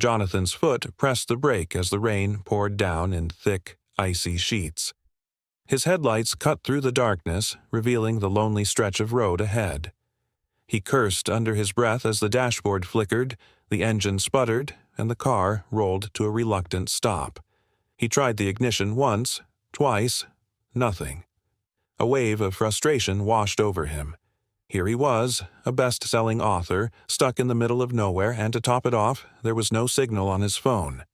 Jonathan's foot pressed the brake as the rain poured down in thick, icy sheets. His headlights cut through the darkness, revealing the lonely stretch of road ahead. He cursed under his breath as the dashboard flickered, the engine sputtered, and the car rolled to a reluctant stop. He tried the ignition once, twice, nothing. A wave of frustration washed over him. Here he was, a best-selling author, stuck in the middle of nowhere, and to top it off, there was no signal on his phone.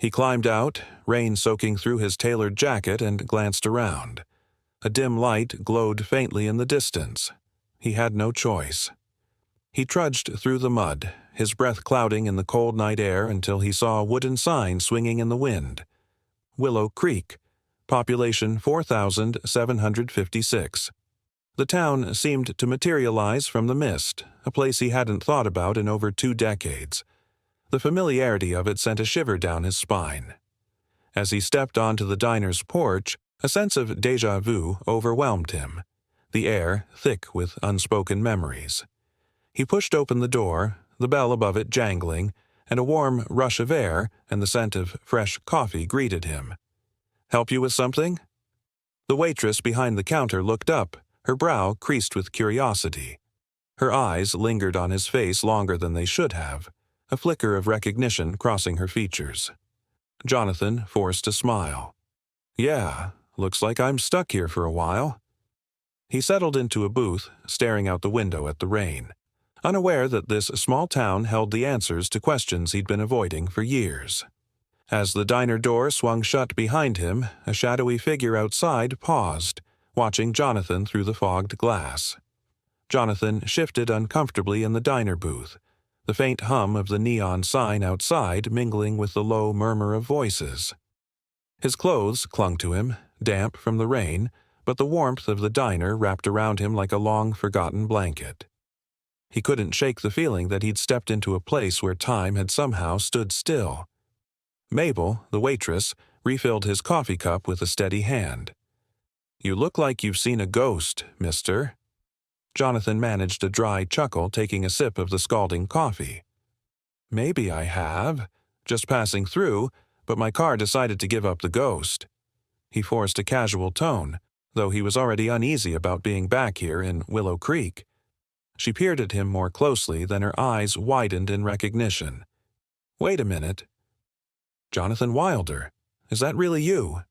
He climbed out, rain soaking through his tailored jacket, and glanced around. A dim light glowed faintly in the distance. He had no choice. He trudged through the mud, his breath clouding in the cold night air until he saw a wooden sign swinging in the wind. Willow Creek, population 4,756. The town seemed to materialize from the mist, a place he hadn't thought about in over 2 decades. The familiarity of it sent a shiver down his spine. As he stepped onto the diner's porch, a sense of déjà vu overwhelmed him, the air thick with unspoken memories. He pushed open the door, the bell above it jangling, and a warm rush of air and the scent of fresh coffee greeted him. "Help you with something?" The waitress behind the counter looked up, her brow creased with curiosity. Her eyes lingered on his face longer than they should have, a flicker of recognition crossing her features. Jonathan forced a smile. "Yeah, looks like I'm stuck here for a while." He settled into a booth, staring out the window at the rain, unaware that this small town held the answers to questions he'd been avoiding for years. As the diner door swung shut behind him, a shadowy figure outside paused, watching Jonathan through the fogged glass. Jonathan shifted uncomfortably in the diner booth, the faint hum of the neon sign outside mingling with the low murmur of voices. His clothes clung to him, damp from the rain, but the warmth of the diner wrapped around him like a long-forgotten blanket. He couldn't shake the feeling that he'd stepped into a place where time had somehow stood still. Mabel, the waitress, refilled his coffee cup with a steady hand. "You look like you've seen a ghost, mister." Jonathan managed a dry chuckle, taking a sip of the scalding coffee. "Maybe I have. Just passing through, but my car decided to give up the ghost." He forced a casual tone, though he was already uneasy about being back here in Willow Creek. She peered at him more closely, then her eyes widened in recognition. "Wait a minute. Jonathan Wilder, is that really you?"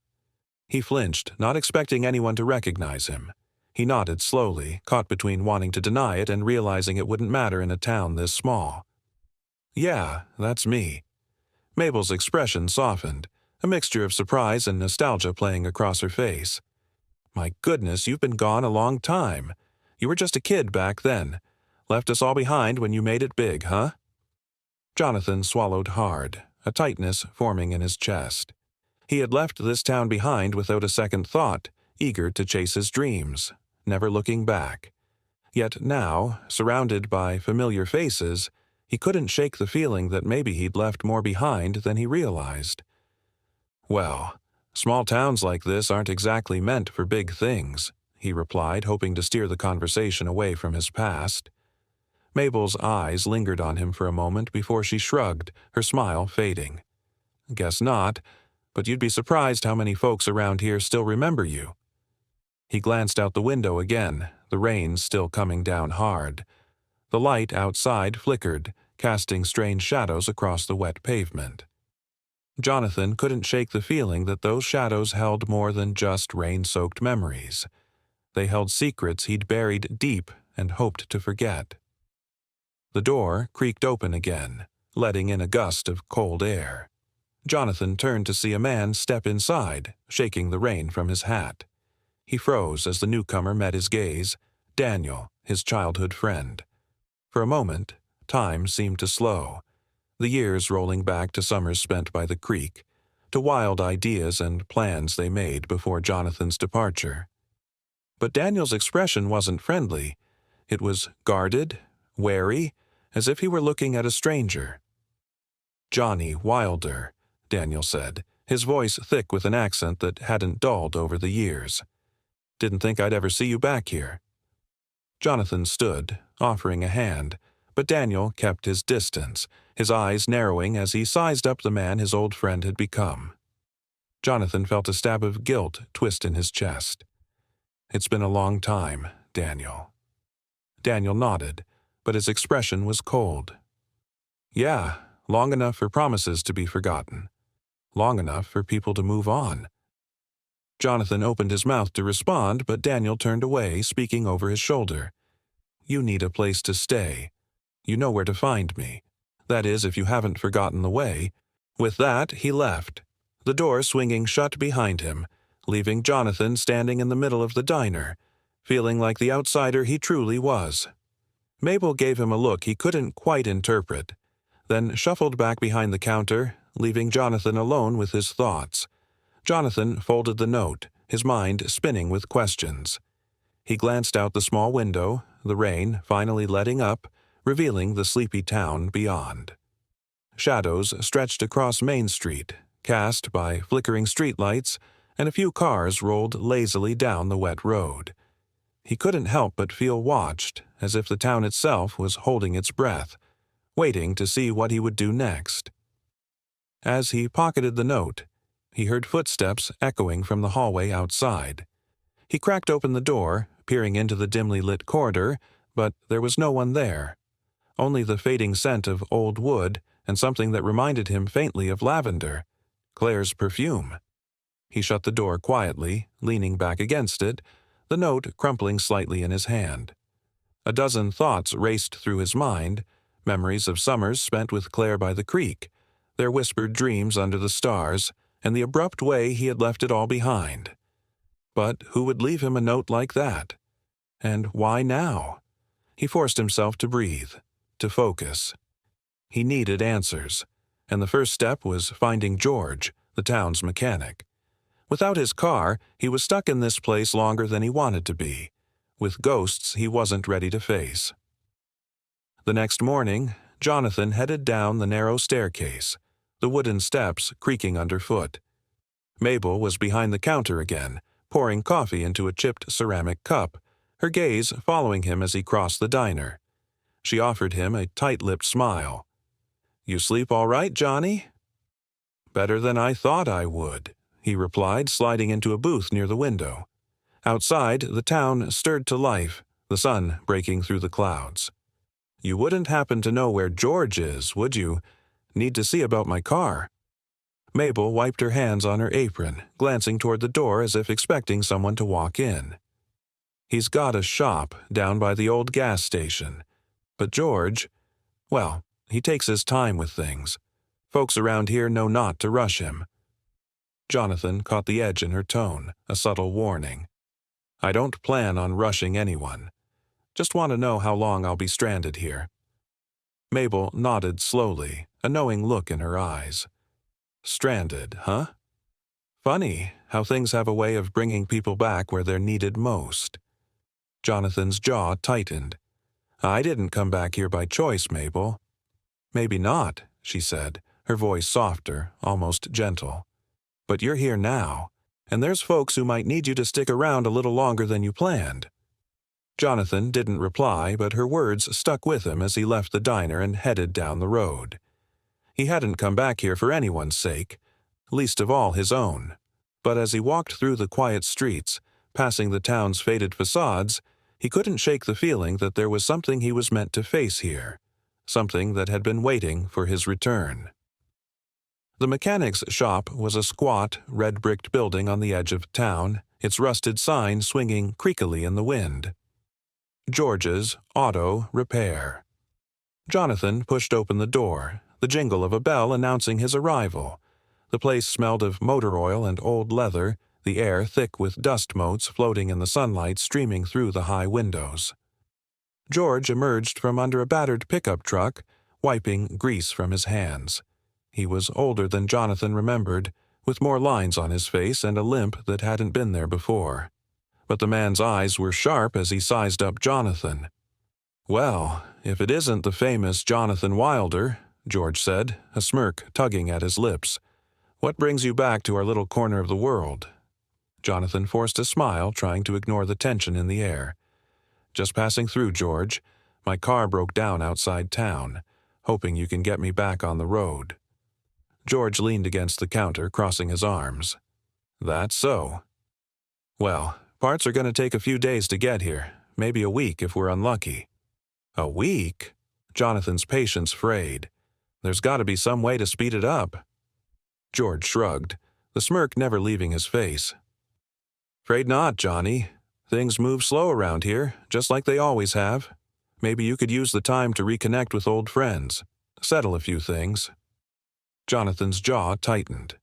He flinched, not expecting anyone to recognize him. He nodded slowly, caught between wanting to deny it and realizing it wouldn't matter in a town this small. "Yeah, that's me." Mabel's expression softened, a mixture of surprise and nostalgia playing across her face. "My goodness, you've been gone a long time. You were just a kid back then. Left us all behind when you made it big, huh?" Jonathan swallowed hard, a tightness forming in his chest. He had left this town behind without a second thought, eager to chase his dreams, never looking back. Yet now, surrounded by familiar faces, he couldn't shake the feeling that maybe he'd left more behind than he realized. "Well, small towns like this aren't exactly meant for big things," he replied, hoping to steer the conversation away from his past. Mabel's eyes lingered on him for a moment before she shrugged, her smile fading. "Guess not, but you'd be surprised how many folks around here still remember you." He glanced out the window again, the rain still coming down hard. The light outside flickered, casting strange shadows across the wet pavement. Jonathan couldn't shake the feeling that those shadows held more than just rain-soaked memories. They held secrets he'd buried deep and hoped to forget. The door creaked open again, letting in a gust of cold air. Jonathan turned to see a man step inside, shaking the rain from his hat. He froze as the newcomer met his gaze, Daniel, his childhood friend. For a moment, time seemed to slow, the years rolling back to summers spent by the creek, to wild ideas and plans they made before Jonathan's departure. But Daniel's expression wasn't friendly. It was guarded, wary, as if he were looking at a stranger. "Johnny Wilder," Daniel said, his voice thick with an accent that hadn't dulled over the years. "Didn't think I'd ever see you back here." Jonathan stood, offering a hand, but Daniel kept his distance, his eyes narrowing as he sized up the man his old friend had become. Jonathan felt a stab of guilt twist in his chest. "It's been a long time, Daniel." Daniel nodded, but his expression was cold. "Yeah, long enough for promises to be forgotten. Long enough for people to move on." Jonathan opened his mouth to respond, but Daniel turned away, speaking over his shoulder. "You need a place to stay. You know where to find me. That is, if you haven't forgotten the way." With that, he left, the door swinging shut behind him, leaving Jonathan standing in the middle of the diner, feeling like the outsider he truly was. Mabel gave him a look he couldn't quite interpret, then shuffled back behind the counter, leaving Jonathan alone with his thoughts. Jonathan folded the note, his mind spinning with questions. He glanced out the small window, the rain finally letting up, revealing the sleepy town beyond. Shadows stretched across Main Street, cast by flickering streetlights, and a few cars rolled lazily down the wet road. He couldn't help but feel watched, as if the town itself was holding its breath, waiting to see what he would do next. As he pocketed the note, he heard footsteps echoing from the hallway outside. He cracked open the door, peering into the dimly lit corridor, but there was no one there. Only the fading scent of old wood and something that reminded him faintly of lavender, Claire's perfume. He shut the door quietly, leaning back against it, the note crumpling slightly in his hand. A dozen thoughts raced through his mind, memories of summers spent with Claire by the creek, their whispered dreams under the stars, and the abrupt way he had left it all behind. But who would leave him a note like that? And why now? He forced himself to breathe, to focus. He needed answers, and the first step was finding George, the town's mechanic. Without his car, he was stuck in this place longer than he wanted to be, with ghosts he wasn't ready to face. The next morning, Jonathan headed down the narrow staircase, the wooden steps creaking underfoot. Mabel was behind the counter again, pouring coffee into a chipped ceramic cup, her gaze following him as he crossed the diner. She offered him a tight-lipped smile. "You sleep all right, Johnny?" "Better than I thought I would," he replied, sliding into a booth near the window. Outside, the town stirred to life, the sun breaking through the clouds. "You wouldn't happen to know where George is, would you? Need to see about my car." Mabel wiped her hands on her apron, glancing toward the door as if expecting someone to walk in. "He's got a shop down by the old gas station. But George, well, he takes his time with things. Folks around here know not to rush him." Jonathan caught the edge in her tone, a subtle warning. "I don't plan on rushing anyone. Just want to know how long I'll be stranded here." Mabel nodded slowly, a knowing look in her eyes. "Stranded, huh? Funny how things have a way of bringing people back where they're needed most." Jonathan's jaw tightened. "I didn't come back here by choice, Mabel." "Maybe not," she said, her voice softer, almost gentle. "But you're here now, and there's folks who might need you to stick around a little longer than you planned." Jonathan didn't reply, but her words stuck with him as he left the diner and headed down the road. He hadn't come back here for anyone's sake, least of all his own. But as he walked through the quiet streets, passing the town's faded facades, he couldn't shake the feeling that there was something he was meant to face here, something that had been waiting for his return. The mechanic's shop was a squat, red-bricked building on the edge of town, its rusted sign swinging creakily in the wind. George's Auto Repair. Jonathan pushed open the door, the jingle of a bell announcing his arrival. The place smelled of motor oil and old leather, the air thick with dust motes floating in the sunlight streaming through the high windows. George emerged from under a battered pickup truck, wiping grease from his hands. He was older than Jonathan remembered, with more lines on his face and a limp that hadn't been there before. But the man's eyes were sharp as he sized up Jonathan. "Well, if it isn't the famous Jonathan Wilder," George said, a smirk tugging at his lips. "What brings you back to our little corner of the world?" Jonathan forced a smile, trying to ignore the tension in the air. "Just passing through, George. My car broke down outside town, hoping you can get me back on the road." George leaned against the counter, crossing his arms. "That's so. Well, parts are going to take a few days to get here, maybe a week if we're unlucky." "A week?" Jonathan's patience frayed. "There's got to be some way to speed it up." George shrugged, the smirk never leaving his face. "Afraid not, Johnny. Things move slow around here, just like they always have. Maybe you could use the time to reconnect with old friends, settle a few things." Jonathan's jaw tightened.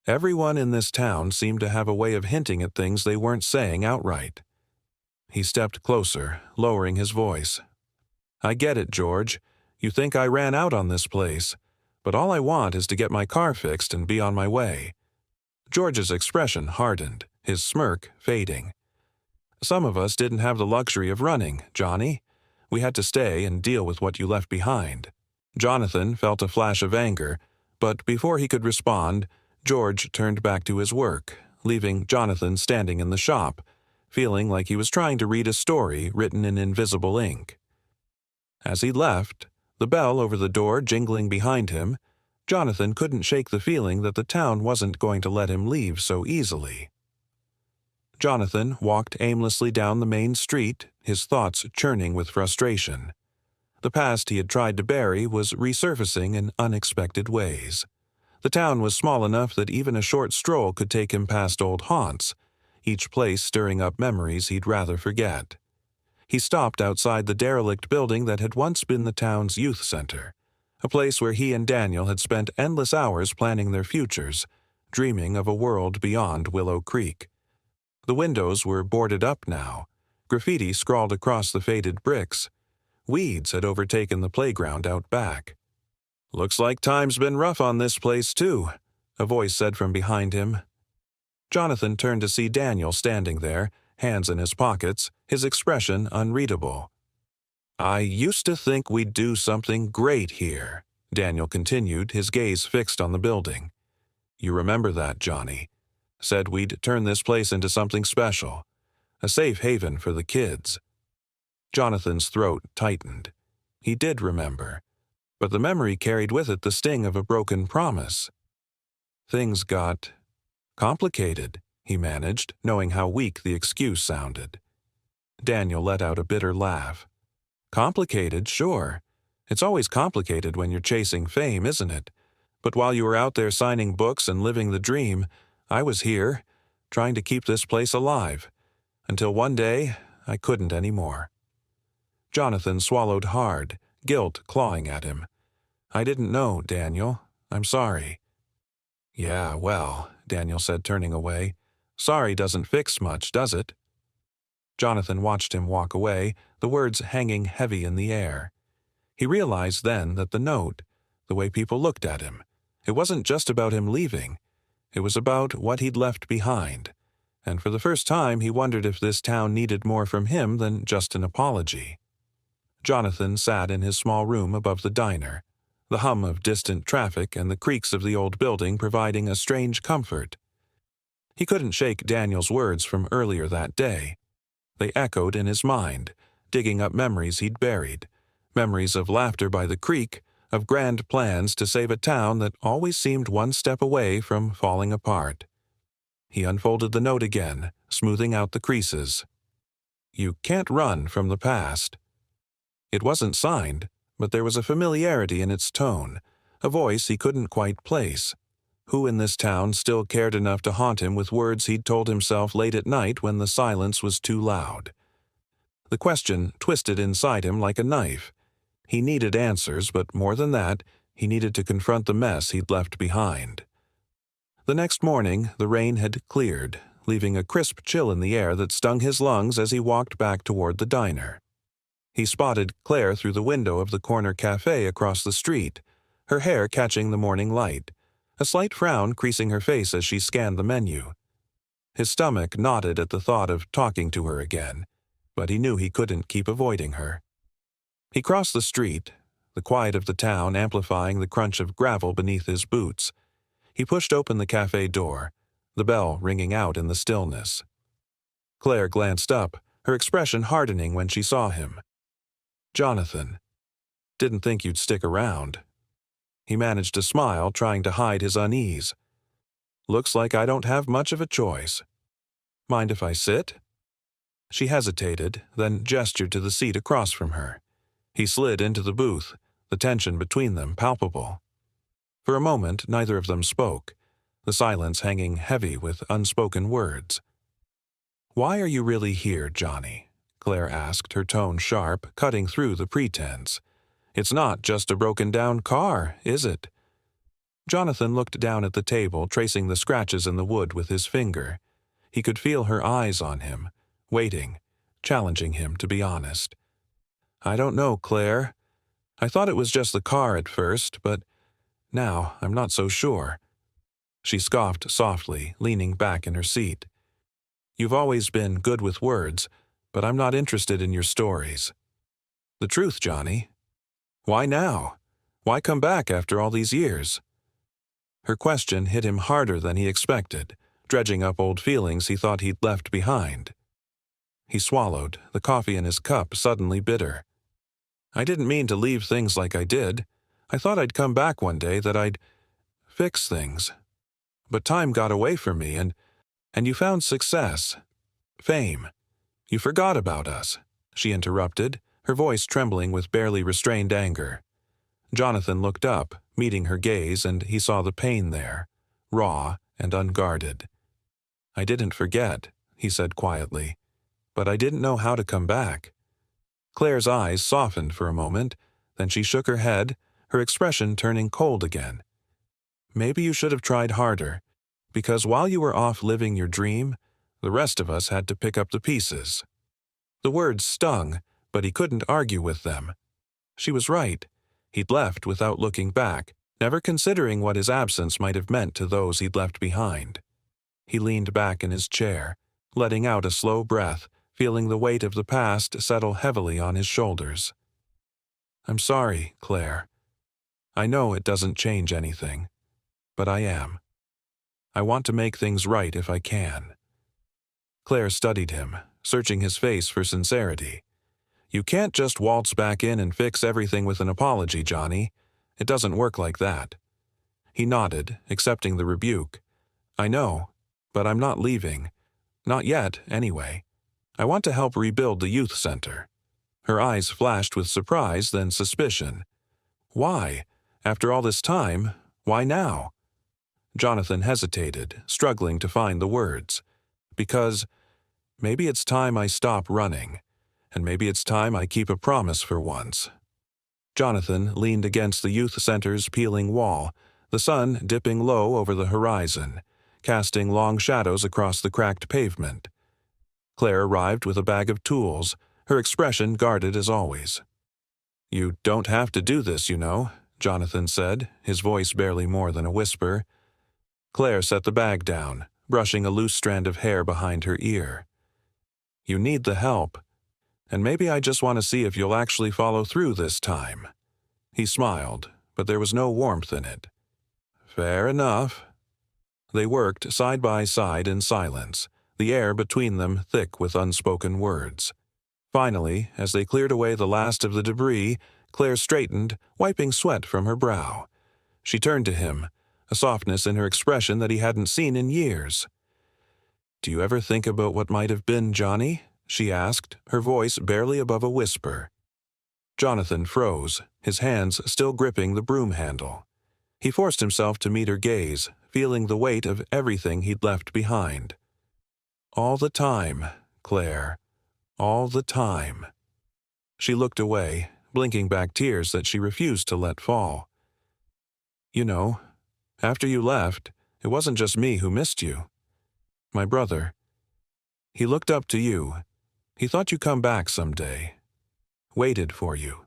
Everyone in this town seemed to have a way of hinting at things they weren't saying outright. He stepped closer, lowering his voice. "I get it, George. You think I ran out on this place, but all I want is to get my car fixed and be on my way." George's expression hardened, his smirk fading. "Some of us didn't have the luxury of running, Johnny. We had to stay and deal with what you left behind." Jonathan felt a flash of anger, but before he could respond, George turned back to his work, leaving Jonathan standing in the shop, feeling like he was trying to read a story written in invisible ink. As he left, the bell over the door jingling behind him, Jonathan couldn't shake the feeling that the town wasn't going to let him leave so easily. Jonathan walked aimlessly down the main street, his thoughts churning with frustration. The past he had tried to bury was resurfacing in unexpected ways. The town was small enough that even a short stroll could take him past old haunts, each place stirring up memories he'd rather forget. He stopped outside the derelict building that had once been the town's youth center, a place where he and Daniel had spent endless hours planning their futures, dreaming of a world beyond Willow Creek. The windows were boarded up now, graffiti scrawled across the faded bricks. Weeds had overtaken the playground out back. "Looks like time's been rough on this place, too," a voice said from behind him. Jonathan turned to see Daniel standing there, hands in his pockets, his expression unreadable. "I used to think we'd do something great here," Daniel continued, his gaze fixed on the building. "You remember that, Johnny? Said we'd turn this place into something special, a safe haven for the kids." Jonathan's throat tightened. He did remember, but the memory carried with it the sting of a broken promise. "Things got complicated," he managed, knowing how weak the excuse sounded. Daniel let out a bitter laugh. "Complicated, sure. It's always complicated when you're chasing fame, isn't it? But while you were out there signing books and living the dream, I was here, trying to keep this place alive, until one day I couldn't anymore." Jonathan swallowed hard, guilt clawing at him. "I didn't know, Daniel. I'm sorry." "Yeah, well," Daniel said, turning away. "Sorry doesn't fix much, does it?" Jonathan watched him walk away, the words hanging heavy in the air. He realized then that the note, the way people looked at him, it wasn't just about him leaving. It was about what he'd left behind, and for the first time he wondered if this town needed more from him than just an apology. Jonathan sat in his small room above the diner, the hum of distant traffic and the creaks of the old building providing a strange comfort. He couldn't shake Daniel's words from earlier that day. They echoed in his mind, digging up memories he'd buried, memories of laughter by the creek, of grand plans to save a town that always seemed one step away from falling apart. He unfolded the note again, smoothing out the creases. "You can't run from the past." It wasn't signed, but there was a familiarity in its tone, a voice he couldn't quite place. Who in this town still cared enough to haunt him with words he'd told himself late at night when the silence was too loud? The question twisted inside him like a knife. He needed answers, but more than that, he needed to confront the mess he'd left behind. The next morning, the rain had cleared, leaving a crisp chill in the air that stung his lungs as he walked back toward the diner. He spotted Claire through the window of the corner cafe across the street, her hair catching the morning light, a slight frown creasing her face as she scanned the menu. His stomach knotted at the thought of talking to her again, but he knew he couldn't keep avoiding her. He crossed the street, the quiet of the town amplifying the crunch of gravel beneath his boots. He pushed open the cafe door, the bell ringing out in the stillness. Claire glanced up, her expression hardening when she saw him. Jonathan. Didn't think you'd stick around. He managed to smile, trying to hide his unease. Looks like I don't have much of a choice. Mind if I sit? She hesitated, then gestured to the seat across from her. He slid into the booth, the tension between them palpable. For a moment, neither of them spoke, the silence hanging heavy with unspoken words. "Why are you really here, Johnny?" Claire asked, her tone sharp, cutting through the pretense. "It's not just a broken-down car, is it?" Jonathan looked down at the table, tracing the scratches in the wood with his finger. He could feel her eyes on him, waiting, challenging him to be honest. "I don't know, Claire. I thought it was just the car at first, but now I'm not so sure." She scoffed softly, leaning back in her seat. "You've always been good with words, but I'm not interested in your stories." "The truth, Johnny. Why now? Why come back after all these years?" Her question hit him harder than he expected, dredging up old feelings he thought he'd left behind. He swallowed, the coffee in his cup suddenly bitter. "I didn't mean to leave things like I did. I thought I'd come back one day, that I'd fix things. But time got away from me, and you found success, fame. You forgot about us," she interrupted, her voice trembling with barely restrained anger. Jonathan looked up, meeting her gaze, and he saw the pain there, raw and unguarded. "I didn't forget," he said quietly, "but I didn't know how to come back." Claire's eyes softened for a moment, then she shook her head, her expression turning cold again. "Maybe you should have tried harder, because while you were off living your dream, the rest of us had to pick up the pieces." The words stung, but he couldn't argue with them. She was right. He'd left without looking back, never considering what his absence might have meant to those he'd left behind. He leaned back in his chair, letting out a slow breath, feeling the weight of the past settle heavily on his shoulders. "I'm sorry, Claire. I know it doesn't change anything, but I am. I want to make things right if I can." Claire studied him, searching his face for sincerity. "You can't just waltz back in and fix everything with an apology, Johnny. It doesn't work like that." He nodded, accepting the rebuke. "I know, but I'm not leaving. Not yet, anyway. I want to help rebuild the youth center." Her eyes flashed with surprise, then suspicion. "Why? After all this time, why now?" Jonathan hesitated, struggling to find the words. "Because maybe it's time I stop running, and maybe it's time I keep a promise for once." Jonathan leaned against the youth center's peeling wall, the sun dipping low over the horizon, casting long shadows across the cracked pavement. Claire arrived with a bag of tools, her expression guarded as always. "You don't have to do this, you know," Jonathan said, his voice barely more than a whisper. Claire set the bag down, brushing a loose strand of hair behind her ear. "You need the help, and maybe I just want to see if you'll actually follow through this time." He smiled, but there was no warmth in it. "Fair enough." They worked side by side in silence, the air between them thick with unspoken words. Finally, as they cleared away the last of the debris, Claire straightened, wiping sweat from her brow. She turned to him, a softness in her expression that he hadn't seen in years. "Do you ever think about what might have been, Johnny?" she asked, her voice barely above a whisper. Jonathan froze, his hands still gripping the broom handle. He forced himself to meet her gaze, feeling the weight of everything he'd left behind. "All the time, Claire. All the time." She looked away, blinking back tears that she refused to let fall. "You know, after you left, it wasn't just me who missed you. My brother. He looked up to you. He thought you'd come back someday. Waited for you."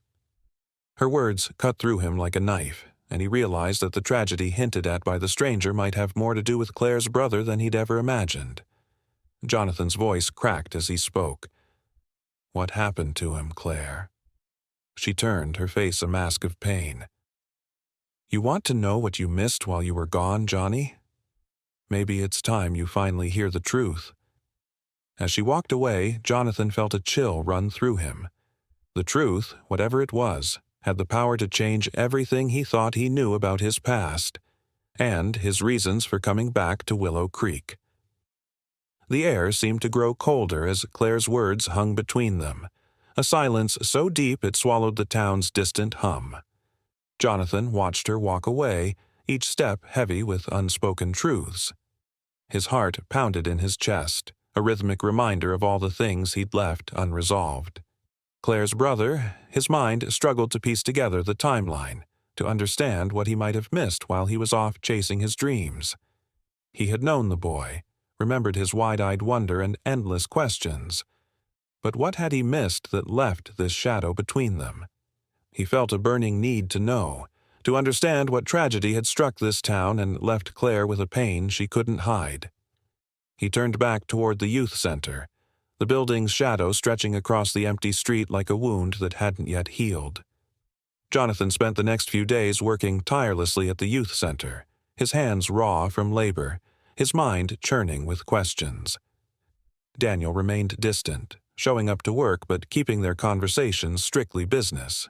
Her words cut through him like a knife, and he realized that the tragedy hinted at by the stranger might have more to do with Claire's brother than he'd ever imagined. Jonathan's voice cracked as he spoke. "What happened to him, Claire?" She turned, her face a mask of pain. "You want to know what you missed while you were gone, Johnny? Maybe it's time you finally hear the truth." As she walked away, Jonathan felt a chill run through him. The truth, whatever it was, had the power to change everything he thought he knew about his past, and his reasons for coming back to Willow Creek. The air seemed to grow colder as Claire's words hung between them, a silence so deep it swallowed the town's distant hum. Jonathan watched her walk away, each step heavy with unspoken truths. His heart pounded in his chest, a rhythmic reminder of all the things he'd left unresolved. Claire's brother, his mind struggled to piece together the timeline, to understand what he might have missed while he was off chasing his dreams. He had known the boy, remembered his wide-eyed wonder and endless questions. But what had he missed that left this shadow between them? He felt a burning need to know, to understand what tragedy had struck this town and left Claire with a pain she couldn't hide. He turned back toward the youth center, the building's shadow stretching across the empty street like a wound that hadn't yet healed. Jonathan spent the next few days working tirelessly at the youth center, his hands raw from labor, his mind churning with questions. Daniel remained distant, showing up to work but keeping their conversations strictly business.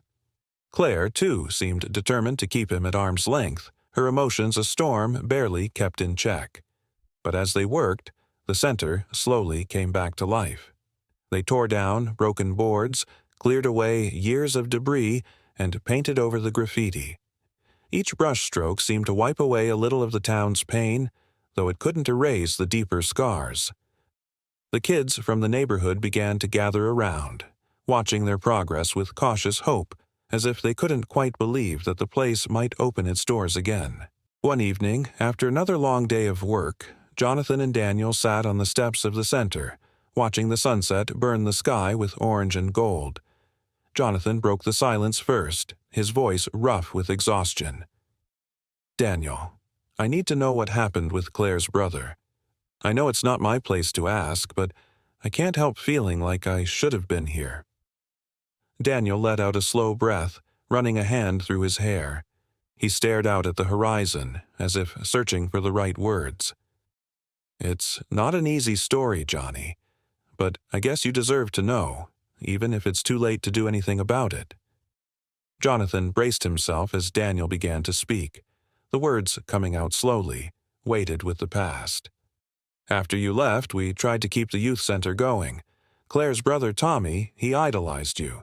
Claire, too, seemed determined to keep him at arm's length, her emotions a storm barely kept in check. But as they worked, the center slowly came back to life. They tore down broken boards, cleared away years of debris, and painted over the graffiti. Each brushstroke seemed to wipe away a little of the town's pain, though it couldn't erase the deeper scars. The kids from the neighborhood began to gather around, watching their progress with cautious hope, as if they couldn't quite believe that the place might open its doors again. One evening, after another long day of work, Jonathan and Daniel sat on the steps of the center, watching the sunset burn the sky with orange and gold. Jonathan broke the silence first, his voice rough with exhaustion. "Daniel, I need to know what happened with Claire's brother. I know it's not my place to ask, but I can't help feeling like I should have been here." Daniel let out a slow breath, running a hand through his hair. He stared out at the horizon, as if searching for the right words. "It's not an easy story, Johnny, but I guess you deserve to know, even if it's too late to do anything about it." Jonathan braced himself as Daniel began to speak, the words coming out slowly, weighted with the past. "After you left, we tried to keep the youth center going. Claire's brother Tommy, he idolized you.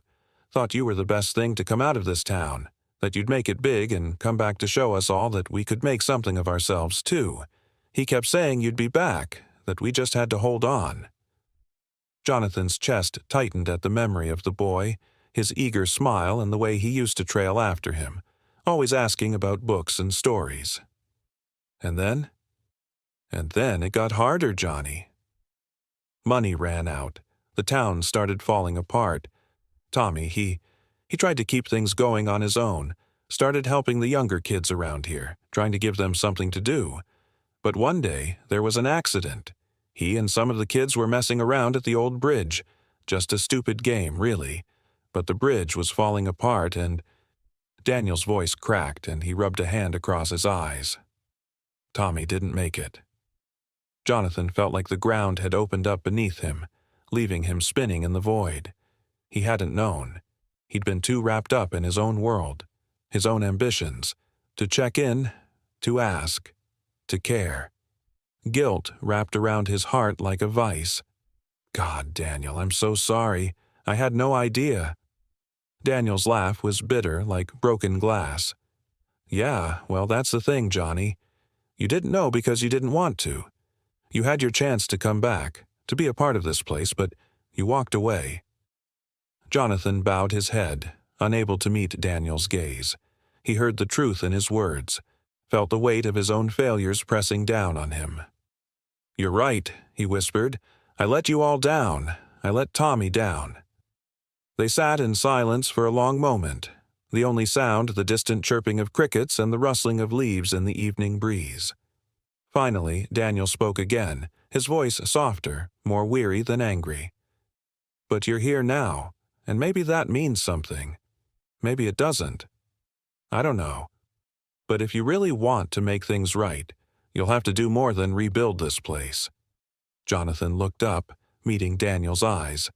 Thought you were the best thing to come out of this town, that you'd make it big and come back to show us all that we could make something of ourselves, too. He kept saying you'd be back, that we just had to hold on." Jonathan's chest tightened at the memory of the boy, his eager smile and the way he used to trail after him, always asking about books and stories. And then it got harder, Johnny. Money ran out. The town started falling apart. Tommy, he tried to keep things going on his own, started helping the younger kids around here, trying to give them something to do. But one day, there was an accident. He and some of the kids were messing around at the old bridge. Just a stupid game, really. But the bridge was falling apart and... Daniel's voice cracked and he rubbed a hand across his eyes. Tommy didn't make it. Jonathan felt like the ground had opened up beneath him, leaving him spinning in the void. He hadn't known. He'd been too wrapped up in his own world, his own ambitions, to check in, to ask, to care. Guilt wrapped around his heart like a vice. "God, Daniel, I'm so sorry. I had no idea." Daniel's laugh was bitter like broken glass. "Yeah, well, that's the thing, Johnny. You didn't know because you didn't want to. You had your chance to come back, to be a part of this place, but you walked away." Jonathan bowed his head, unable to meet Daniel's gaze. He heard the truth in his words, felt the weight of his own failures pressing down on him. "You're right," he whispered. "I let you all down. I let Tommy down." They sat in silence for a long moment, the only sound the distant chirping of crickets and the rustling of leaves in the evening breeze. Finally, Daniel spoke again, his voice softer, more weary than angry. "But you're here now, and maybe that means something. Maybe it doesn't. I don't know. But if you really want to make things right, you'll have to do more than rebuild this place." Jonathan looked up, meeting Daniel's eyes,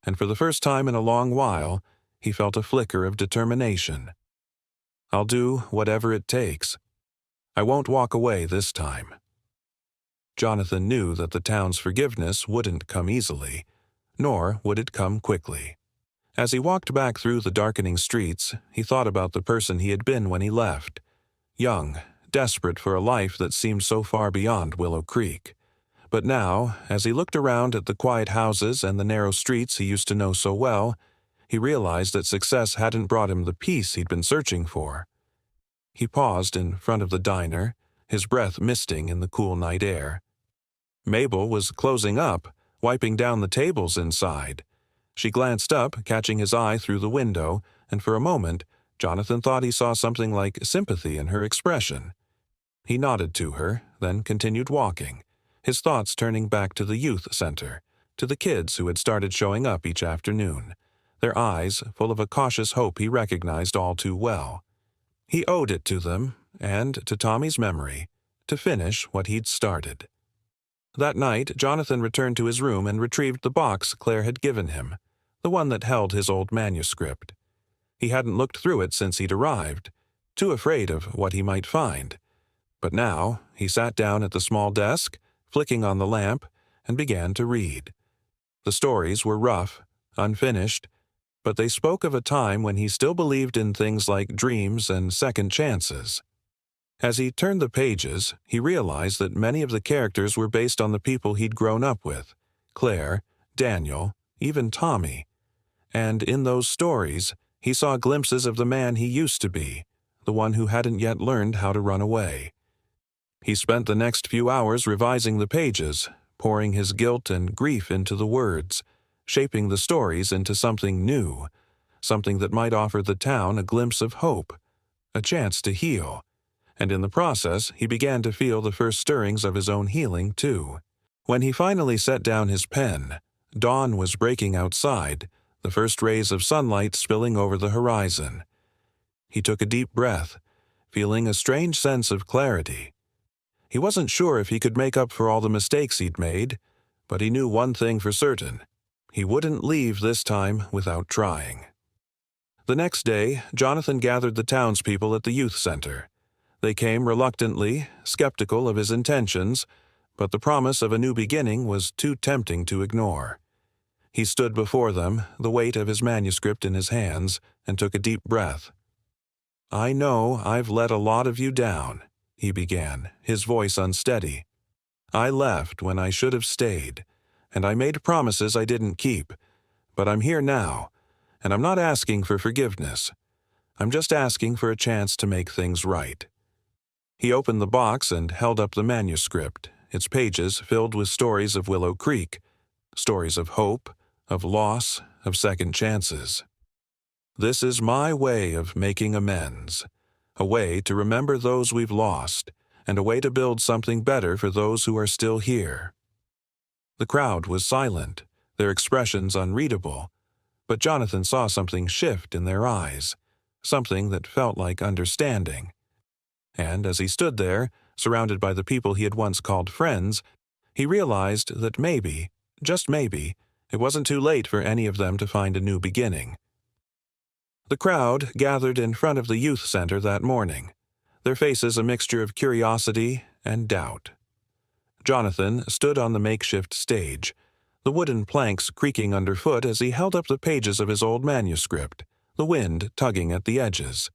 and for the first time in a long while, he felt a flicker of determination. "I'll do whatever it takes. I won't walk away this time." Jonathan knew that the town's forgiveness wouldn't come easily, nor would it come quickly. As he walked back through the darkening streets, he thought about the person he had been when he left. Young, desperate for a life that seemed so far beyond Willow Creek. But now, as he looked around at the quiet houses and the narrow streets he used to know so well, he realized that success hadn't brought him the peace he'd been searching for. He paused in front of the diner, his breath misting in the cool night air. Mabel was closing up, wiping down the tables inside. She glanced up, catching his eye through the window, and for a moment, Jonathan thought he saw something like sympathy in her expression. He nodded to her, then continued walking, his thoughts turning back to the youth center, to the kids who had started showing up each afternoon, their eyes full of a cautious hope he recognized all too well. He owed it to them, and to Tommy's memory, to finish what he'd started. That night, Jonathan returned to his room and retrieved the box Claire had given him, the one that held his old manuscript. He hadn't looked through it since he'd arrived, too afraid of what he might find. But now, he sat down at the small desk, flicking on the lamp, and began to read. The stories were rough, unfinished, but they spoke of a time when he still believed in things like dreams and second chances. As he turned the pages, he realized that many of the characters were based on the people he'd grown up with: Claire, Daniel, even Tommy. And in those stories, he saw glimpses of the man he used to be, the one who hadn't yet learned how to run away. He spent the next few hours revising the pages, pouring his guilt and grief into the words, shaping the stories into something new, something that might offer the town a glimpse of hope, a chance to heal. And in the process, he began to feel the first stirrings of his own healing, too. When he finally set down his pen, dawn was breaking outside, the first rays of sunlight spilling over the horizon. He took a deep breath, feeling a strange sense of clarity. He wasn't sure if he could make up for all the mistakes he'd made, but he knew one thing for certain: he wouldn't leave this time without trying. The next day, Jonathan gathered the townspeople at the youth center. They came reluctantly, skeptical of his intentions, but the promise of a new beginning was too tempting to ignore. He stood before them, the weight of his manuscript in his hands, and took a deep breath. "I know I've let a lot of you down," he began, his voice unsteady. "I left when I should have stayed, and I made promises I didn't keep, but I'm here now, and I'm not asking for forgiveness. I'm just asking for a chance to make things right." He opened the box and held up the manuscript, its pages filled with stories of Willow Creek, stories of hope, of loss, of second chances. "This is my way of making amends, a way to remember those we've lost, and a way to build something better for those who are still here." The crowd was silent, their expressions unreadable, but Jonathan saw something shift in their eyes, something that felt like understanding. And as he stood there, surrounded by the people he had once called friends, he realized that maybe, just maybe, it wasn't too late for any of them to find a new beginning. The crowd gathered in front of the youth center that morning, their faces a mixture of curiosity and doubt. Jonathan stood on the makeshift stage, the wooden planks creaking underfoot as he held up the pages of his old manuscript, the wind tugging at the edges.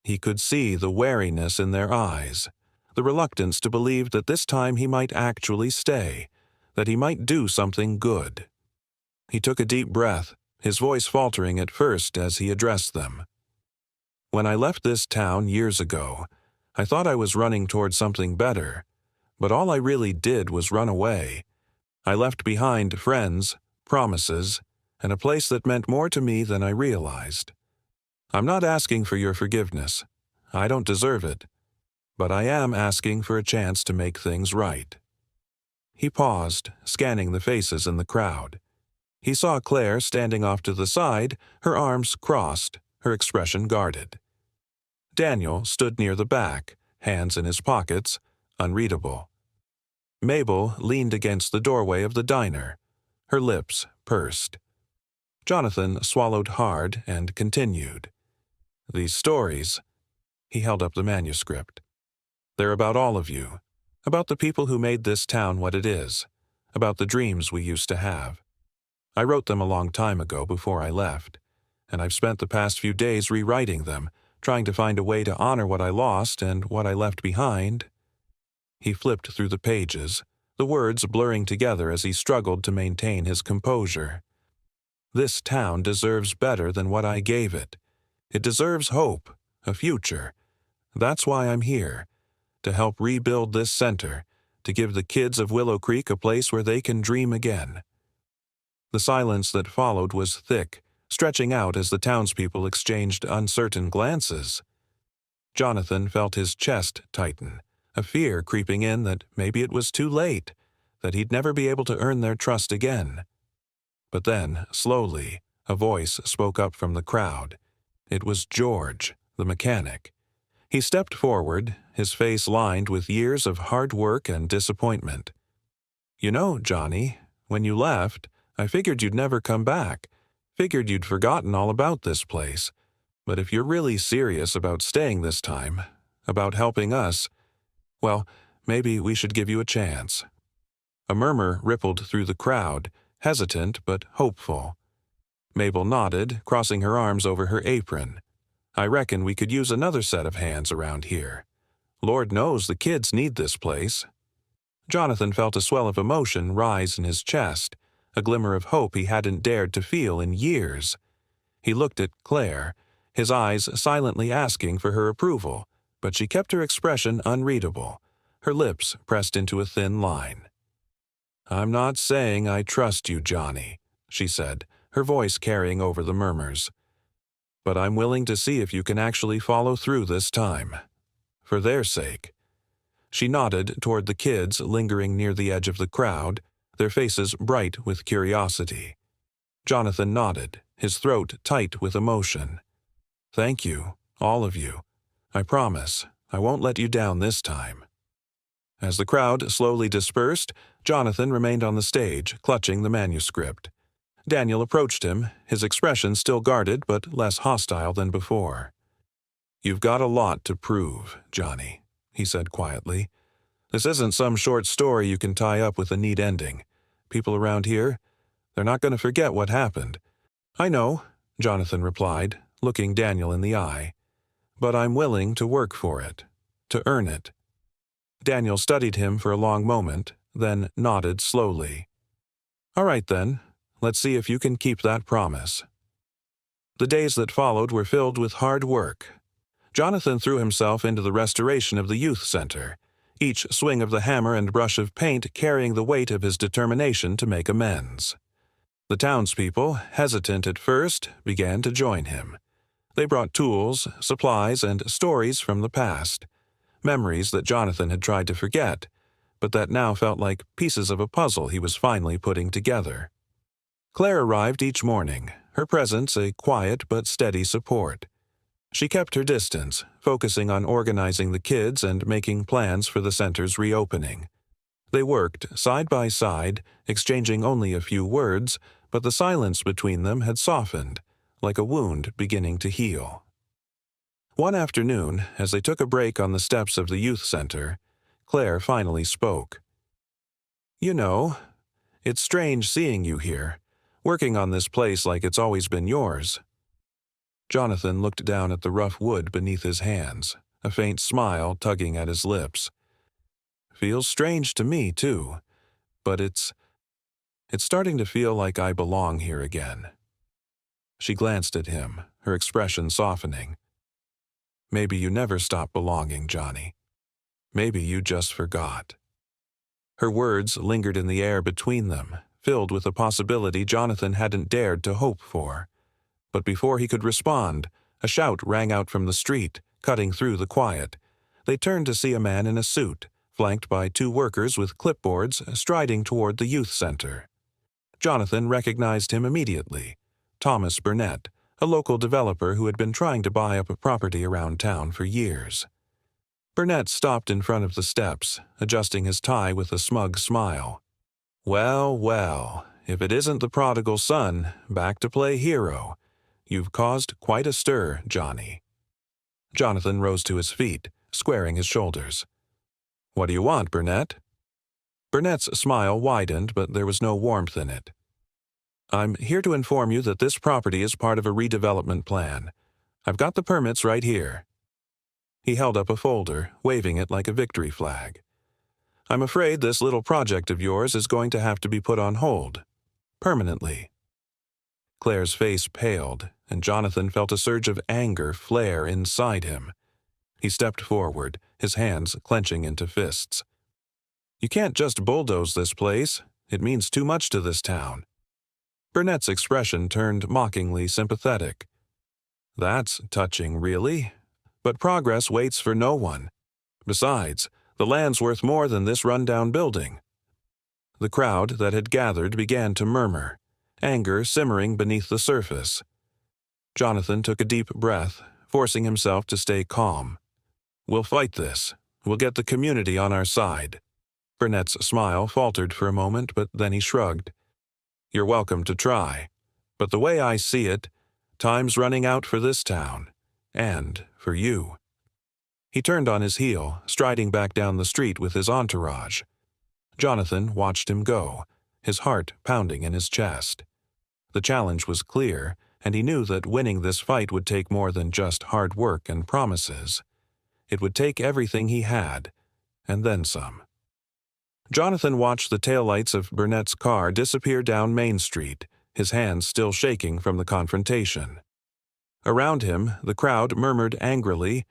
He could see the wariness in their eyes, the reluctance to believe that this time he might actually stay, that he might do something good. He took a deep breath, his voice faltering at first as he addressed them. "When I left this town years ago, I thought I was running toward something better, but all I really did was run away. I left behind friends, promises, and a place that meant more to me than I realized. I'm not asking for your forgiveness. I don't deserve it. But I am asking for a chance to make things right." He paused, scanning the faces in the crowd. He saw Claire standing off to the side, her arms crossed, her expression guarded. Daniel stood near the back, hands in his pockets, unreadable. Mabel leaned against the doorway of the diner, her lips pursed. Jonathan swallowed hard and continued. "These stories," he held up the manuscript, "they're about all of you, about the people who made this town what it is, about the dreams we used to have. I wrote them a long time ago before I left, and I've spent the past few days rewriting them, trying to find a way to honor what I lost and what I left behind." He flipped through the pages, the words blurring together as he struggled to maintain his composure. "This town deserves better than what I gave it. It deserves hope, a future. That's why I'm here, to help rebuild this center, to give the kids of Willow Creek a place where they can dream again." The silence that followed was thick, stretching out as the townspeople exchanged uncertain glances. Jonathan felt his chest tighten, a fear creeping in that maybe it was too late, that he'd never be able to earn their trust again. But then, slowly, a voice spoke up from the crowd. It was George, the mechanic. He stepped forward, his face lined with years of hard work and disappointment. "You know, Johnny, when you left, I figured you'd never come back. Figured you'd forgotten all about this place. But if you're really serious about staying this time, about helping us, well, maybe we should give you a chance." A murmur rippled through the crowd, hesitant but hopeful. Mabel nodded, crossing her arms over her apron. "I reckon we could use another set of hands around here. Lord knows the kids need this place." Jonathan felt a swell of emotion rise in his chest, a glimmer of hope he hadn't dared to feel in years. He looked at Claire, his eyes silently asking for her approval, but she kept her expression unreadable, her lips pressed into a thin line. "I'm not saying I trust you, Johnny," she said, her voice carrying over the murmurs. "But I'm willing to see if you can actually follow through this time. For their sake." She nodded toward the kids lingering near the edge of the crowd, their faces bright with curiosity. Jonathan nodded, his throat tight with emotion. "Thank you, all of you. I promise, I won't let you down this time." As the crowd slowly dispersed, Jonathan remained on the stage, clutching the manuscript. Daniel approached him, his expression still guarded but less hostile than before. "You've got a lot to prove, Johnny," he said quietly. "This isn't some short story you can tie up with a neat ending. People around here, they're not going to forget what happened." "I know," Jonathan replied, looking Daniel in the eye. "But I'm willing to work for it, to earn it." Daniel studied him for a long moment, then nodded slowly. "All right then, let's see if you can keep that promise." The days that followed were filled with hard work. Jonathan threw himself into the restoration of the youth center, each swing of the hammer and brush of paint carrying the weight of his determination to make amends. The townspeople, hesitant at first, began to join him. They brought tools, supplies, and stories from the past, memories that Jonathan had tried to forget, but that now felt like pieces of a puzzle he was finally putting together. Claire arrived each morning, her presence a quiet but steady support. She kept her distance, focusing on organizing the kids and making plans for the center's reopening. They worked side by side, exchanging only a few words, but the silence between them had softened, like a wound beginning to heal. One afternoon, as they took a break on the steps of the youth center, Claire finally spoke. "You know, it's strange seeing you here, working on this place like it's always been yours." Jonathan looked down at the rough wood beneath his hands, a faint smile tugging at his lips. "Feels strange to me, too, but it's starting to feel like I belong here again." She glanced at him, her expression softening. "Maybe you never stopped belonging, Johnny. Maybe you just forgot." Her words lingered in the air between them, filled with a possibility Jonathan hadn't dared to hope for. But before he could respond, a shout rang out from the street, cutting through the quiet. They turned to see a man in a suit, flanked by two workers with clipboards striding toward the youth center. Jonathan recognized him immediately. Thomas Burnett, a local developer who had been trying to buy up a property around town for years. Burnett stopped in front of the steps, adjusting his tie with a smug smile. "Well, well, if it isn't the prodigal son, back to play hero. You've caused quite a stir, Johnny." Jonathan rose to his feet, squaring his shoulders. "What do you want, Burnett?" Burnett's smile widened, but there was no warmth in it. "I'm here to inform you that this property is part of a redevelopment plan. I've got the permits right here." He held up a folder, waving it like a victory flag. "I'm afraid this little project of yours is going to have to be put on hold. Permanently." Claire's face paled, and Jonathan felt a surge of anger flare inside him. He stepped forward, his hands clenching into fists. "You can't just bulldoze this place. It means too much to this town." Burnett's expression turned mockingly sympathetic. "That's touching, really. But progress waits for no one. Besides, the land's worth more than this rundown building." The crowd that had gathered began to murmur, anger simmering beneath the surface. Jonathan took a deep breath, forcing himself to stay calm. "We'll fight this. We'll get the community on our side." Burnett's smile faltered for a moment, but then he shrugged. "You're welcome to try. But the way I see it, time's running out for this town. And for you." He turned on his heel, striding back down the street with his entourage. Jonathan watched him go, his heart pounding in his chest. The challenge was clear, and he knew that winning this fight would take more than just hard work and promises. It would take everything he had, and then some. Jonathan watched the taillights of Burnett's car disappear down Main Street, his hands still shaking from the confrontation. Around him, the crowd murmured angrily,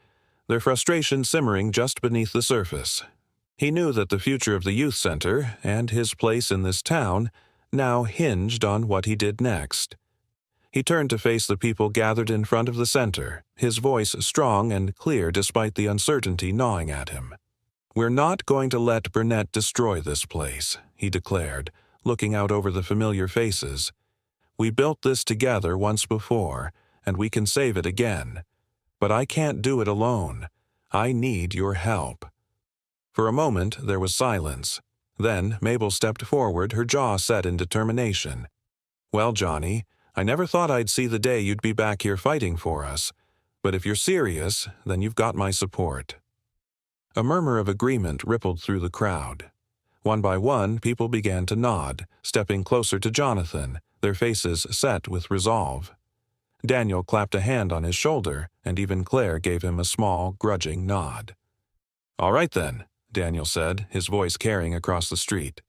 their frustration simmering just beneath the surface. He knew that the future of the youth center, and his place in this town, now hinged on what he did next. He turned to face the people gathered in front of the center, his voice strong and clear despite the uncertainty gnawing at him. "We're not going to let Burnett destroy this place," he declared, looking out over the familiar faces. "We built this together once before, and we can save it again. But I can't do it alone. I need your help." For a moment there was silence. Then Mabel stepped forward, her jaw set in determination. "Well, Johnny, I never thought I'd see the day you'd be back here fighting for us. But if you're serious, then you've got my support." A murmur of agreement rippled through the crowd. One by one, people began to nod, stepping closer to Jonathan, their faces set with resolve. Daniel clapped a hand on his shoulder, and even Claire gave him a small, grudging nod. "All right then," Daniel said, his voice carrying across the street.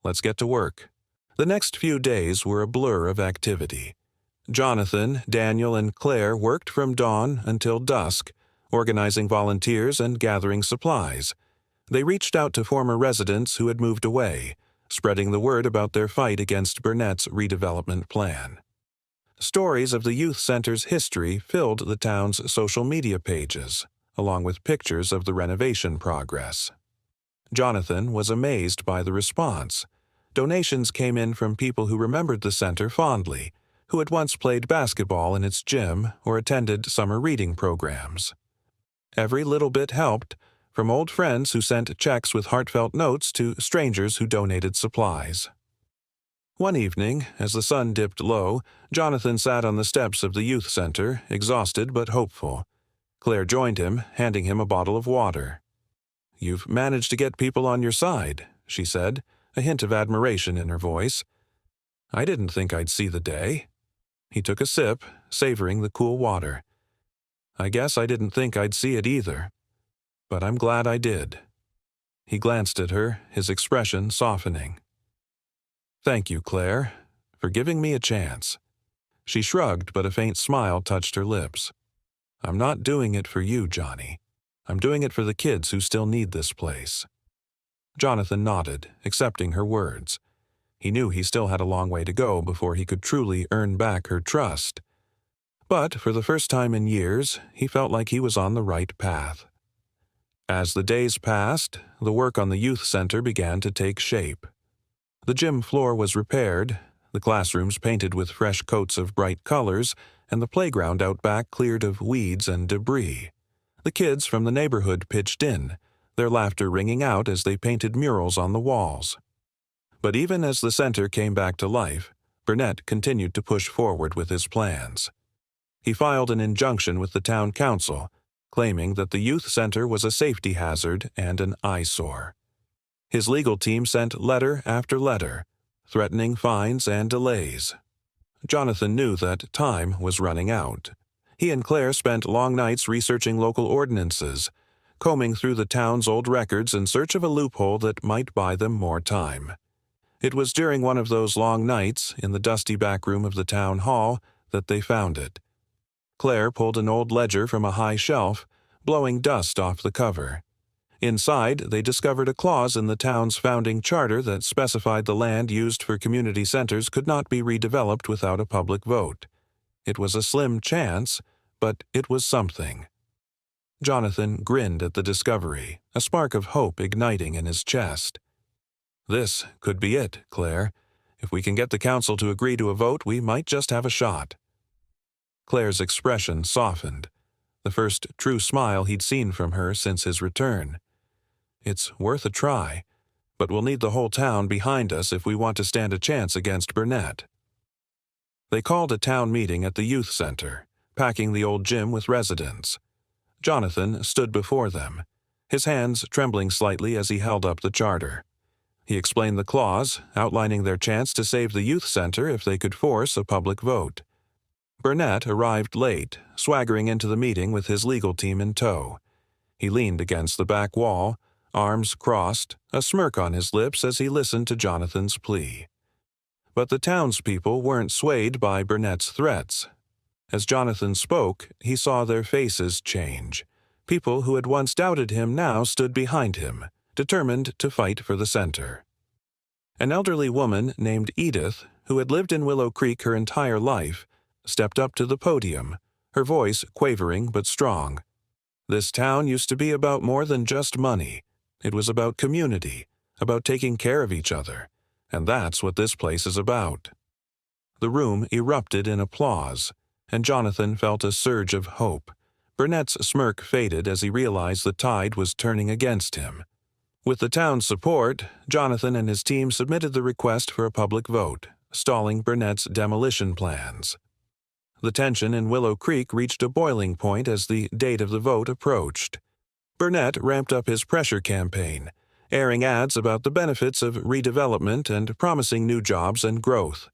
"Let's get to work." The next few days were a blur of activity. Jonathan, Daniel, and Claire worked from dawn until dusk, organizing volunteers and gathering supplies. They reached out to former residents who had moved away, spreading the word about their fight against Burnett's redevelopment plan. Stories of the youth center's history filled the town's social media pages, along with pictures of the renovation progress. Jonathan was amazed by the response. Donations came in from people who remembered the center fondly, who had once played basketball in its gym or attended summer reading programs. Every little bit helped, from old friends who sent checks with heartfelt notes to strangers who donated supplies. One evening, as the sun dipped low, Jonathan sat on the steps of the youth center, exhausted but hopeful. Claire joined him, handing him a bottle of water. "You've managed to get people on your side," she said, a hint of admiration in her voice. "I didn't think I'd see the day." He took a sip, savoring the cool water. "I guess I didn't think I'd see it either. But I'm glad I did." He glanced at her, his expression softening. "Thank you, Claire, for giving me a chance." She shrugged, but a faint smile touched her lips. "I'm not doing it for you, Johnny. I'm doing it for the kids who still need this place." Jonathan nodded, accepting her words. He knew he still had a long way to go before he could truly earn back her trust. But for the first time in years, he felt like he was on the right path. As the days passed, the work on the youth center began to take shape. The gym floor was repaired, the classrooms painted with fresh coats of bright colors, and the playground out back cleared of weeds and debris. The kids from the neighborhood pitched in, their laughter ringing out as they painted murals on the walls. But even as the center came back to life, Burnett continued to push forward with his plans. He filed an injunction with the town council, claiming that the youth center was a safety hazard and an eyesore. His legal team sent letter after letter, threatening fines and delays. Jonathan knew that time was running out. He and Claire spent long nights researching local ordinances, combing through the town's old records in search of a loophole that might buy them more time. It was during one of those long nights, in the dusty back room of the town hall, that they found it. Claire pulled an old ledger from a high shelf, blowing dust off the cover. Inside, they discovered a clause in the town's founding charter that specified the land used for community centers could not be redeveloped without a public vote. It was a slim chance, but it was something. Jonathan grinned at the discovery, a spark of hope igniting in his chest. "This could be it, Claire. If we can get the council to agree to a vote, we might just have a shot." Claire's expression softened, the first true smile he'd seen from her since his return. "It's worth a try, but we'll need the whole town behind us if we want to stand a chance against Burnett." They called a town meeting at the youth center, packing the old gym with residents. Jonathan stood before them, his hands trembling slightly as he held up the charter. He explained the clause, outlining their chance to save the youth center if they could force a public vote. Burnett arrived late, swaggering into the meeting with his legal team in tow. He leaned against the back wall, arms crossed, a smirk on his lips as he listened to Jonathan's plea. But the townspeople weren't swayed by Burnett's threats. As Jonathan spoke, he saw their faces change. People who had once doubted him now stood behind him, determined to fight for the center. An elderly woman named Edith, who had lived in Willow Creek her entire life, stepped up to the podium, her voice quavering but strong. "This town used to be about more than just money. It was about community, about taking care of each other, and that's what this place is about." The room erupted in applause, and Jonathan felt a surge of hope. Burnett's smirk faded as he realized the tide was turning against him. With the town's support, Jonathan and his team submitted the request for a public vote, stalling Burnett's demolition plans. The tension in Willow Creek reached a boiling point as the date of the vote approached. Burnett ramped up his pressure campaign, airing ads about the benefits of redevelopment and promising new jobs and growth.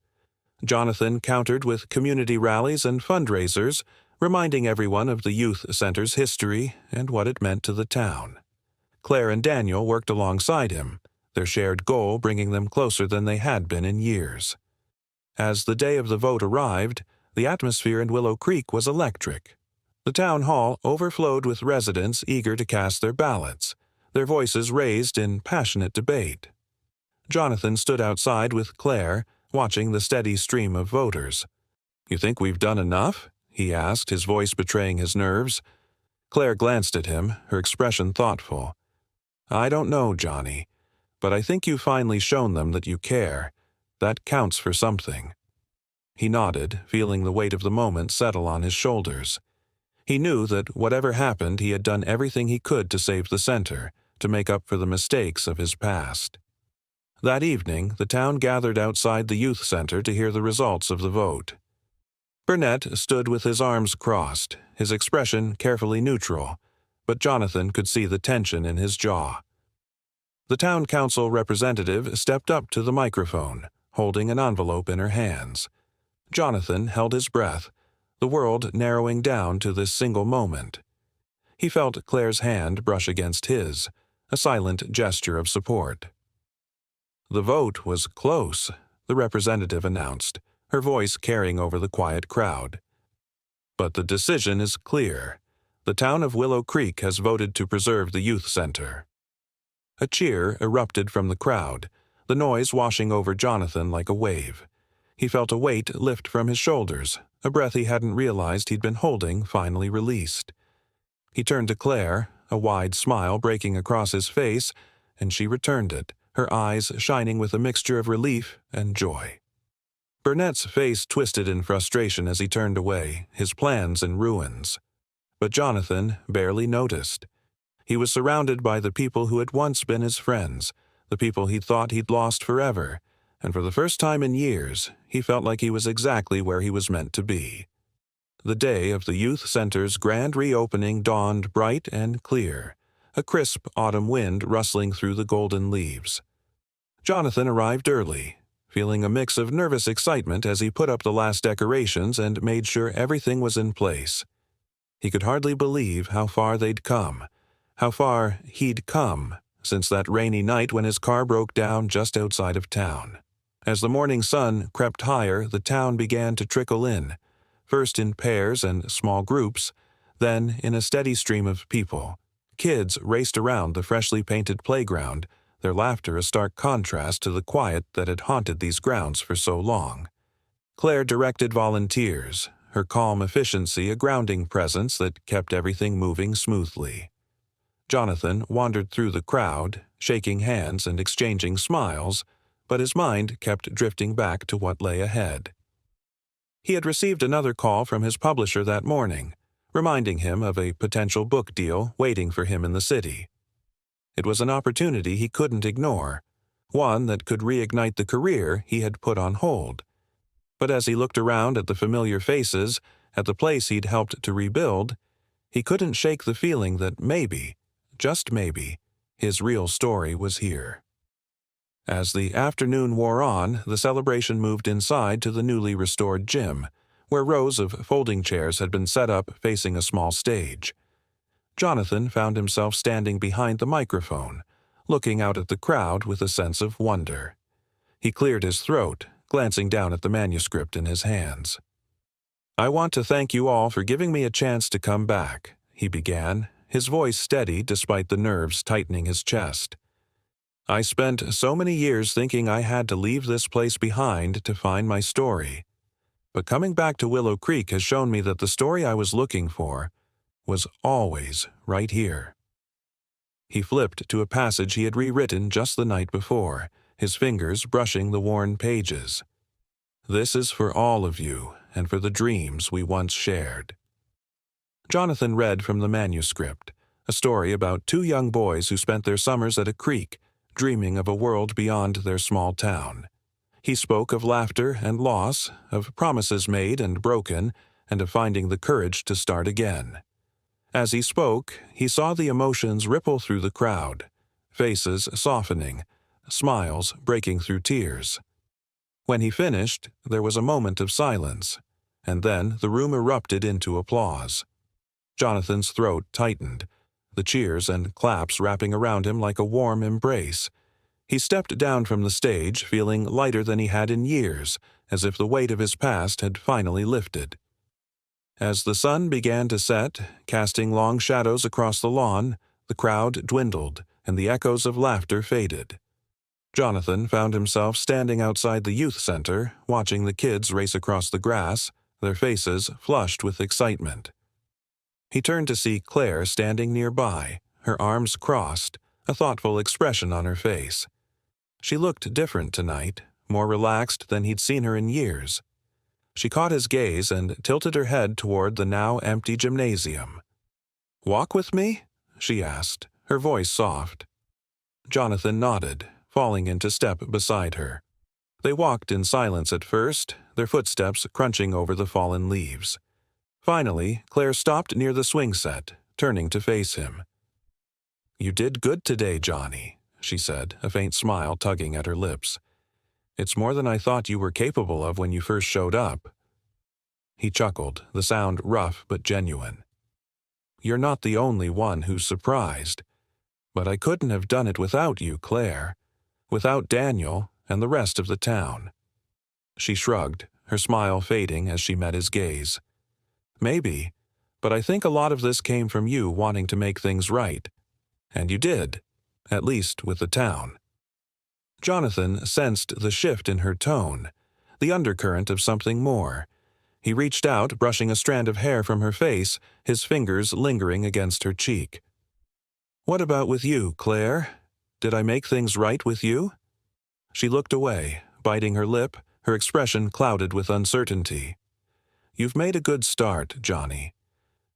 Jonathan countered with community rallies and fundraisers, reminding everyone of the youth center's history and what it meant to the town. Claire and Daniel worked alongside him, their shared goal bringing them closer than they had been in years. As the day of the vote arrived, the atmosphere in Willow Creek was electric. The town hall overflowed with residents eager to cast their ballots, their voices raised in passionate debate. Jonathan stood outside with Claire, watching the steady stream of voters. "You think we've done enough?" he asked, his voice betraying his nerves. Claire glanced at him, her expression thoughtful. "I don't know, Johnny, but I think you've finally shown them that you care. That counts for something." He nodded, feeling the weight of the moment settle on his shoulders. He knew that whatever happened, he had done everything he could to save the center, to make up for the mistakes of his past. That evening, the town gathered outside the youth center to hear the results of the vote. Burnett stood with his arms crossed, his expression carefully neutral, but Jonathan could see the tension in his jaw. The town council representative stepped up to the microphone, holding an envelope in her hands. Jonathan held his breath, the world narrowing down to this single moment. He felt Claire's hand brush against his, a silent gesture of support. "The vote was close," the representative announced, her voice carrying over the quiet crowd. "But the decision is clear. The town of Willow Creek has voted to preserve the youth center." A cheer erupted from the crowd, the noise washing over Jonathan like a wave. He felt a weight lift from his shoulders, a breath he hadn't realized he'd been holding finally released. He turned to Claire, a wide smile breaking across his face, and she returned it, her eyes shining with a mixture of relief and joy. Burnett's face twisted in frustration as he turned away, his plans in ruins. But Jonathan barely noticed. He was surrounded by the people who had once been his friends, the people he'd thought he'd lost forever, and for the first time in years, he felt like he was exactly where he was meant to be. The day of the youth center's grand reopening dawned bright and clear, a crisp autumn wind rustling through the golden leaves. Jonathan arrived early, feeling a mix of nervous excitement as he put up the last decorations and made sure everything was in place. He could hardly believe how far they'd come, how far he'd come since that rainy night when his car broke down just outside of town. As the morning sun crept higher, the town began to trickle in, first in pairs and small groups, then in a steady stream of people. Kids raced around the freshly painted playground, their laughter a stark contrast to the quiet that had haunted these grounds for so long. Claire directed volunteers, her calm efficiency a grounding presence that kept everything moving smoothly. Jonathan wandered through the crowd, shaking hands and exchanging smiles, but his mind kept drifting back to what lay ahead. He had received another call from his publisher that morning, reminding him of a potential book deal waiting for him in the city. It was an opportunity he couldn't ignore, one that could reignite the career he had put on hold. But as he looked around at the familiar faces, at the place he'd helped to rebuild, he couldn't shake the feeling that maybe, just maybe, his real story was here. As the afternoon wore on, the celebration moved inside to the newly restored gym, where rows of folding chairs had been set up facing a small stage. Jonathan found himself standing behind the microphone, looking out at the crowd with a sense of wonder. He cleared his throat, glancing down at the manuscript in his hands. "I want to thank you all for giving me a chance to come back," he began, his voice steady despite the nerves tightening his chest. "I spent so many years thinking I had to leave this place behind to find my story. But coming back to Willow Creek has shown me that the story I was looking for was always right here." He flipped to a passage he had rewritten just the night before, his fingers brushing the worn pages. "This is for all of you and for the dreams we once shared." Jonathan read from the manuscript, a story about two young boys who spent their summers at a creek, dreaming of a world beyond their small town. He spoke of laughter and loss, of promises made and broken, and of finding the courage to start again. As he spoke, he saw the emotions ripple through the crowd, faces softening, smiles breaking through tears. When he finished, there was a moment of silence, and then the room erupted into applause. Jonathan's throat tightened, the cheers and claps wrapping around him like a warm embrace. He stepped down from the stage, feeling lighter than he had in years, as if the weight of his past had finally lifted. As the sun began to set, casting long shadows across the lawn, the crowd dwindled, and the echoes of laughter faded. Jonathan found himself standing outside the youth center, watching the kids race across the grass, their faces flushed with excitement. He turned to see Claire standing nearby, her arms crossed, a thoughtful expression on her face. She looked different tonight, more relaxed than he'd seen her in years. She caught his gaze and tilted her head toward the now empty gymnasium. "Walk with me?" she asked, her voice soft. Jonathan nodded, falling into step beside her. They walked in silence at first, their footsteps crunching over the fallen leaves. Finally, Claire stopped near the swing set, turning to face him. "You did good today, Johnny," she said, a faint smile tugging at her lips. "It's more than I thought you were capable of when you first showed up." He chuckled, the sound rough but genuine. "You're not the only one who's surprised. But I couldn't have done it without you, Claire. Without Daniel and the rest of the town." She shrugged, her smile fading as she met his gaze. "Maybe, but I think a lot of this came from you wanting to make things right. And you did, at least with the town." Jonathan sensed the shift in her tone, the undercurrent of something more. He reached out, brushing a strand of hair from her face, his fingers lingering against her cheek. "What about with you, Claire? Did I make things right with you?" She looked away, biting her lip, her expression clouded with uncertainty. "You've made a good start, Johnny.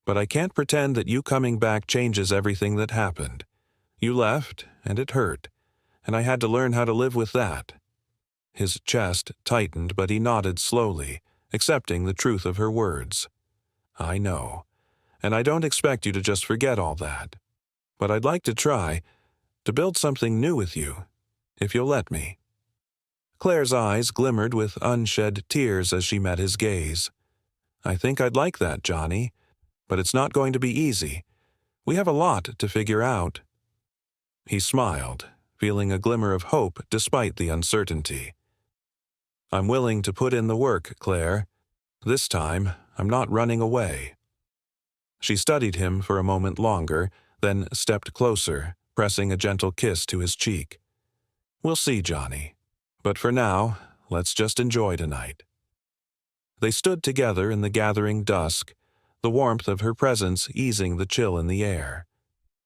But I can't pretend that you coming back changes everything that happened. You left, and it hurt. and I had to learn how to live with that." His chest tightened, but he nodded slowly, accepting the truth of her words. "I know, and I don't expect you to just forget all that. But I'd like to try to build something new with you, if you'll let me." Claire's eyes glimmered with unshed tears as she met his gaze. "I think I'd like that, Johnny, but it's not going to be easy. We have a lot to figure out." He smiled, feeling a glimmer of hope despite the uncertainty. "I'm willing to put in the work, Claire. This time, I'm not running away." She studied him for a moment longer, then stepped closer, pressing a gentle kiss to his cheek. "We'll see, Johnny. But for now, let's just enjoy tonight." They stood together in the gathering dusk, the warmth of her presence easing the chill in the air.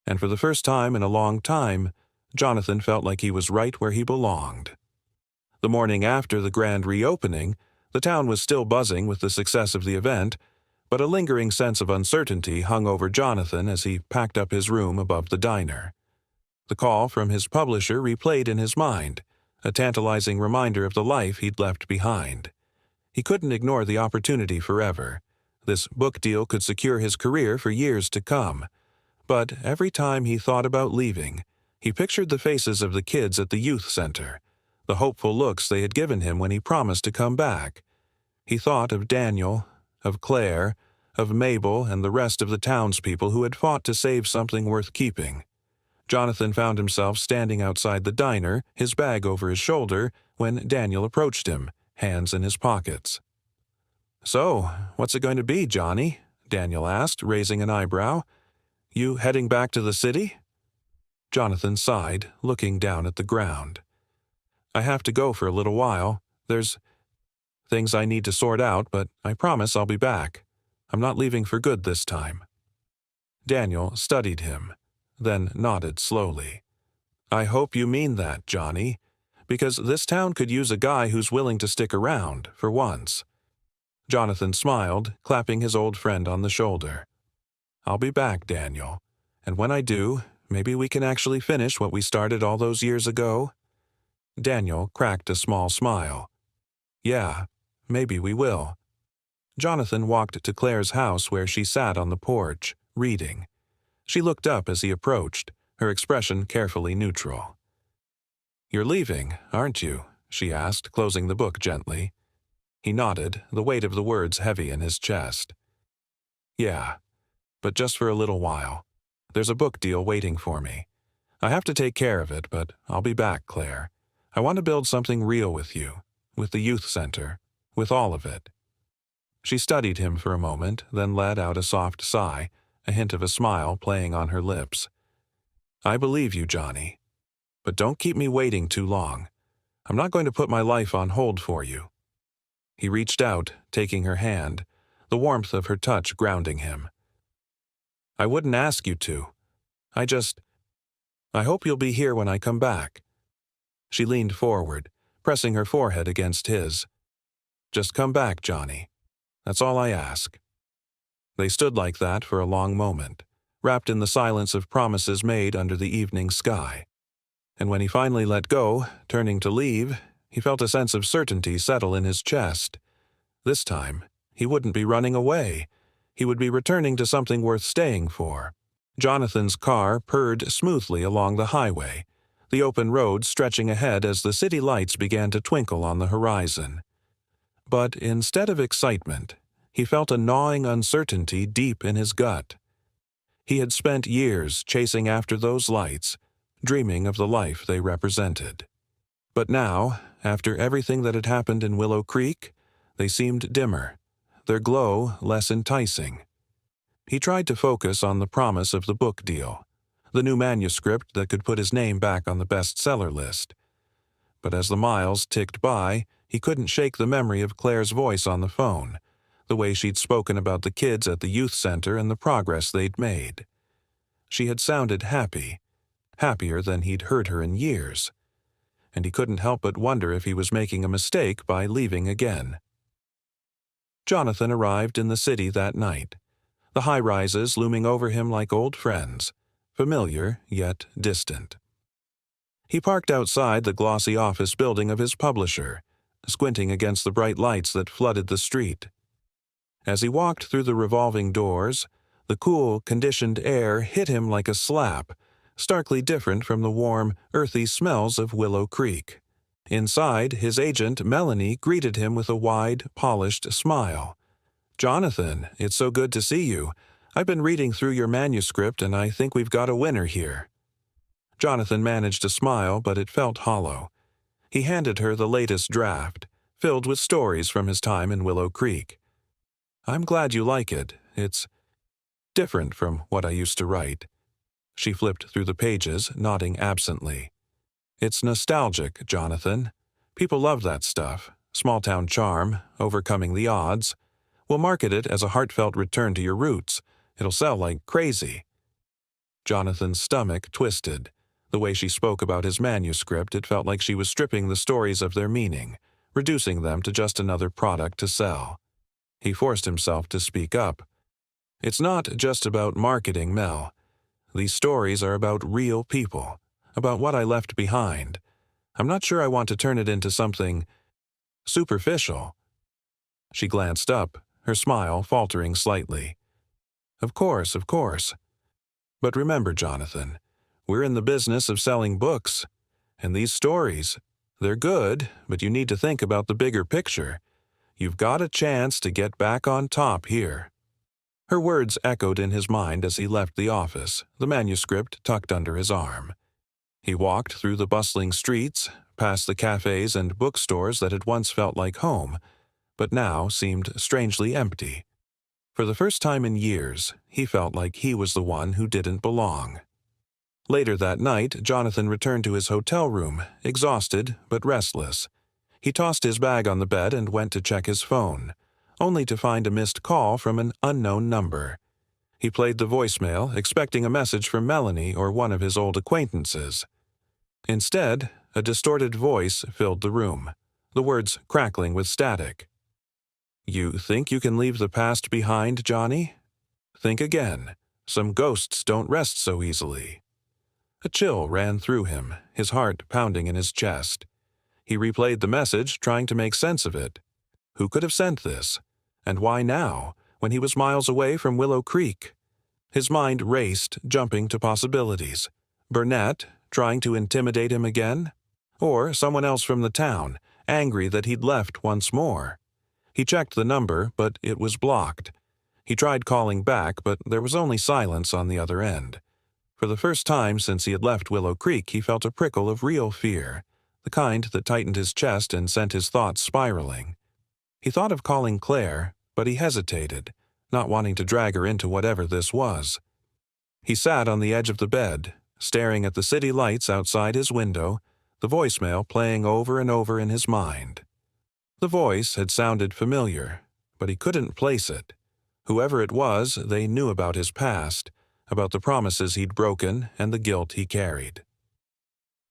And for the first time in a long time, Jonathan felt like he was right where he belonged. The morning after the grand reopening, the town was still buzzing with the success of the event, but a lingering sense of uncertainty hung over Jonathan as he packed up his room above the diner. The call from his publisher replayed in his mind, a tantalizing reminder of the life he'd left behind. He couldn't ignore the opportunity forever. This book deal could secure his career for years to come. But every time he thought about leaving, he pictured the faces of the kids at the youth center, the hopeful looks they had given him when he promised to come back. He thought of Daniel, of Claire, of Mabel and the rest of the townspeople who had fought to save something worth keeping. Jonathan found himself standing outside the diner, his bag over his shoulder, when Daniel approached him, hands in his pockets. "So, what's it going to be, Johnny?" Daniel asked, raising an eyebrow. "You heading back to the city?" Jonathan sighed, looking down at the ground. "I have to go for a little while. There's things I need to sort out, but I promise I'll be back. I'm not leaving for good this time." Daniel studied him, then nodded slowly. "I hope you mean that, Johnny, because this town could use a guy who's willing to stick around, for once." Jonathan smiled, clapping his old friend on the shoulder. "I'll be back, Daniel, and when I do, maybe we can actually finish what we started all those years ago." Daniel cracked a small smile. "Yeah, maybe we will." Jonathan walked to Claire's house where she sat on the porch, reading. She looked up as he approached, her expression carefully neutral. "You're leaving, aren't you?" she asked, closing the book gently. He nodded, the weight of the words heavy in his chest. "Yeah, but just for a little while. There's a book deal waiting for me. I have to take care of it, but I'll be back, Claire. I want to build something real with you, with the youth center, with all of it." She studied him for a moment, then let out a soft sigh, a hint of a smile playing on her lips. "I believe you, Johnny. But don't keep me waiting too long. I'm not going to put my life on hold for you." He reached out, taking her hand, the warmth of her touch grounding him. "I wouldn't ask you to. I hope you'll be here when I come back." She leaned forward, pressing her forehead against his. "Just come back, Johnny. That's all I ask." They stood like that for a long moment, wrapped in the silence of promises made under the evening sky. And when he finally let go, turning to leave, he felt a sense of certainty settle in his chest. This time, he wouldn't be running away. He would be returning to something worth staying for. Jonathan's car purred smoothly along the highway, the open road stretching ahead as the city lights began to twinkle on the horizon. But instead of excitement, he felt a gnawing uncertainty deep in his gut. He had spent years chasing after those lights, dreaming of the life they represented. But now, after everything that had happened in Willow Creek, they seemed dimmer, their glow less enticing. He tried to focus on the promise of the book deal, the new manuscript that could put his name back on the bestseller list. But as the miles ticked by, he couldn't shake the memory of Claire's voice on the phone, the way she'd spoken about the kids at the youth center and the progress they'd made. She had sounded happy, happier than he'd heard her in years, and he couldn't help but wonder if he was making a mistake by leaving again. Jonathan arrived in the city that night, the high-rises looming over him like old friends, familiar yet distant. He parked outside the glossy office building of his publisher, squinting against the bright lights that flooded the street. As he walked through the revolving doors, the cool, conditioned air hit him like a slap, starkly different from the warm, earthy smells of Willow Creek. Inside, his agent, Melanie, greeted him with a wide, polished smile. "Jonathan, it's so good to see you. I've been reading through your manuscript, and I think we've got a winner here." Jonathan managed to smile, but it felt hollow. He handed her the latest draft, filled with stories from his time in Willow Creek. "I'm glad you like it. It's different from what I used to write." She flipped through the pages, nodding absently. "It's nostalgic, Jonathan. People love that stuff. Small-town charm, overcoming the odds. We'll market it as a heartfelt return to your roots. It'll sell like crazy." Jonathan's stomach twisted. The way she spoke about his manuscript, it felt like she was stripping the stories of their meaning, reducing them to just another product to sell. He forced himself to speak up. "It's not just about marketing, Mel. These stories are about real people, about what I left behind. I'm not sure I want to turn it into something superficial." She glanced up, her smile faltering slightly. Of course. But remember, Jonathan, we're in the business of selling books. And these stories, they're good, but you need to think about the bigger picture. You've got a chance to get back on top here." Her words echoed in his mind as he left the office, the manuscript tucked under his arm. He walked through the bustling streets, past the cafes and bookstores that had once felt like home, but now seemed strangely empty. For the first time in years, he felt like he was the one who didn't belong. Later that night, Jonathan returned to his hotel room, exhausted but restless. He tossed his bag on the bed and went to check his phone, only to find a missed call from an unknown number. He played the voicemail, expecting a message from Melanie or one of his old acquaintances. Instead, a distorted voice filled the room, the words crackling with static. "You think you can leave the past behind, Johnny? Think again. Some ghosts don't rest so easily." A chill ran through him, his heart pounding in his chest. He replayed the message, trying to make sense of it. Who could have sent this? And why now, when he was miles away from Willow Creek? His mind raced, jumping to possibilities. Burnett, trying to intimidate him again? Or someone else from the town, angry that he'd left once more? He checked the number, but it was blocked. He tried calling back, but there was only silence on the other end. For the first time since he had left Willow Creek, he felt a prickle of real fear, the kind that tightened his chest and sent his thoughts spiraling. He thought of calling Claire, but he hesitated, not wanting to drag her into whatever this was. He sat on the edge of the bed, staring at the city lights outside his window, the voicemail playing over and over in his mind. The voice had sounded familiar, but he couldn't place it. Whoever it was, they knew about his past, about the promises he'd broken and the guilt he carried.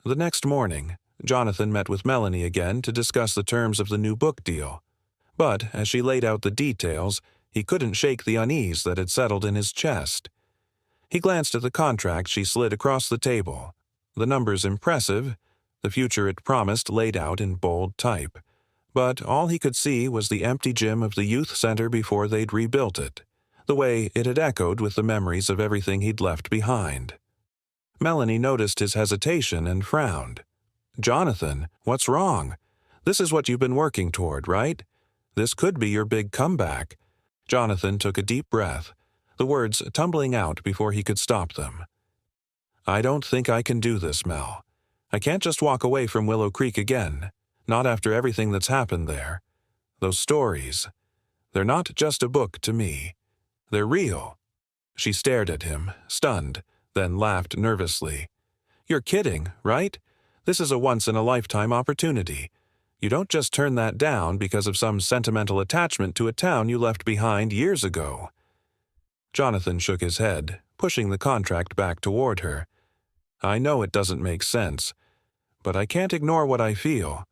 The next morning, Jonathan met with Melanie again to discuss the terms of the new book deal. But as she laid out the details, he couldn't shake the unease that had settled in his chest. He glanced at the contract she slid across the table. The numbers impressive, the future it promised laid out in bold type. But all he could see was the empty gym of the youth center before they'd rebuilt it, the way it had echoed with the memories of everything he'd left behind. Melanie noticed his hesitation and frowned. "Jonathan, what's wrong? This is what you've been working toward, right? This could be your big comeback." Jonathan took a deep breath, the words tumbling out before he could stop them. "I don't think I can do this, Mel. I can't just walk away from Willow Creek again, not after everything that's happened there. Those stories, they're not just a book to me. They're real." She stared at him, stunned, then laughed nervously. "You're kidding, right? This is a once-in-a-lifetime opportunity. You don't just turn that down because of some sentimental attachment to a town you left behind years ago." Jonathan shook his head, pushing the contract back toward her. "I know it doesn't make sense, but I can't ignore what I feel.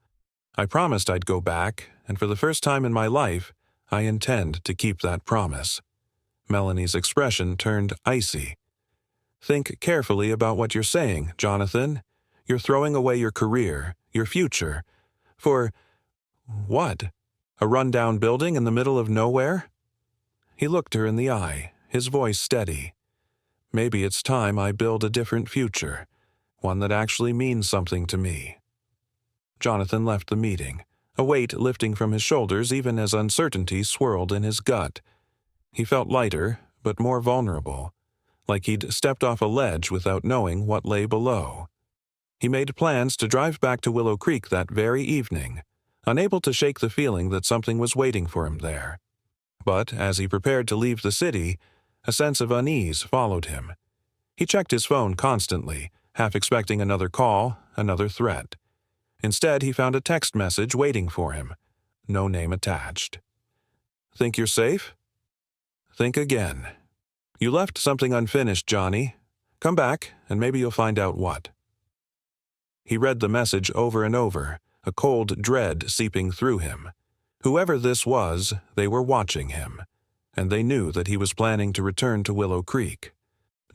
I promised I'd go back, and for the first time in my life, I intend to keep that promise." Melanie's expression turned icy. "Think carefully about what you're saying, Jonathan. You're throwing away your career, your future. For what? A rundown building in the middle of nowhere? He looked her in the eye, his voice steady. Maybe it's time I build a different future, one that actually means something to me. Jonathan left the meeting, a weight lifting from his shoulders even as uncertainty swirled in his gut. He felt lighter, but more vulnerable, like he'd stepped off a ledge without knowing what lay below. He made plans to drive back to Willow Creek that very evening, unable to shake the feeling that something was waiting for him there. But as he prepared to leave the city, a sense of unease followed him. He checked his phone constantly, half expecting another call, another threat. Instead, he found a text message waiting for him. No name attached. Think you're safe? Think again. You left something unfinished, Johnny. Come back, and maybe you'll find out what. He read the message over and over, a cold dread seeping through him. Whoever this was, they were watching him, and they knew that he was planning to return to Willow Creek.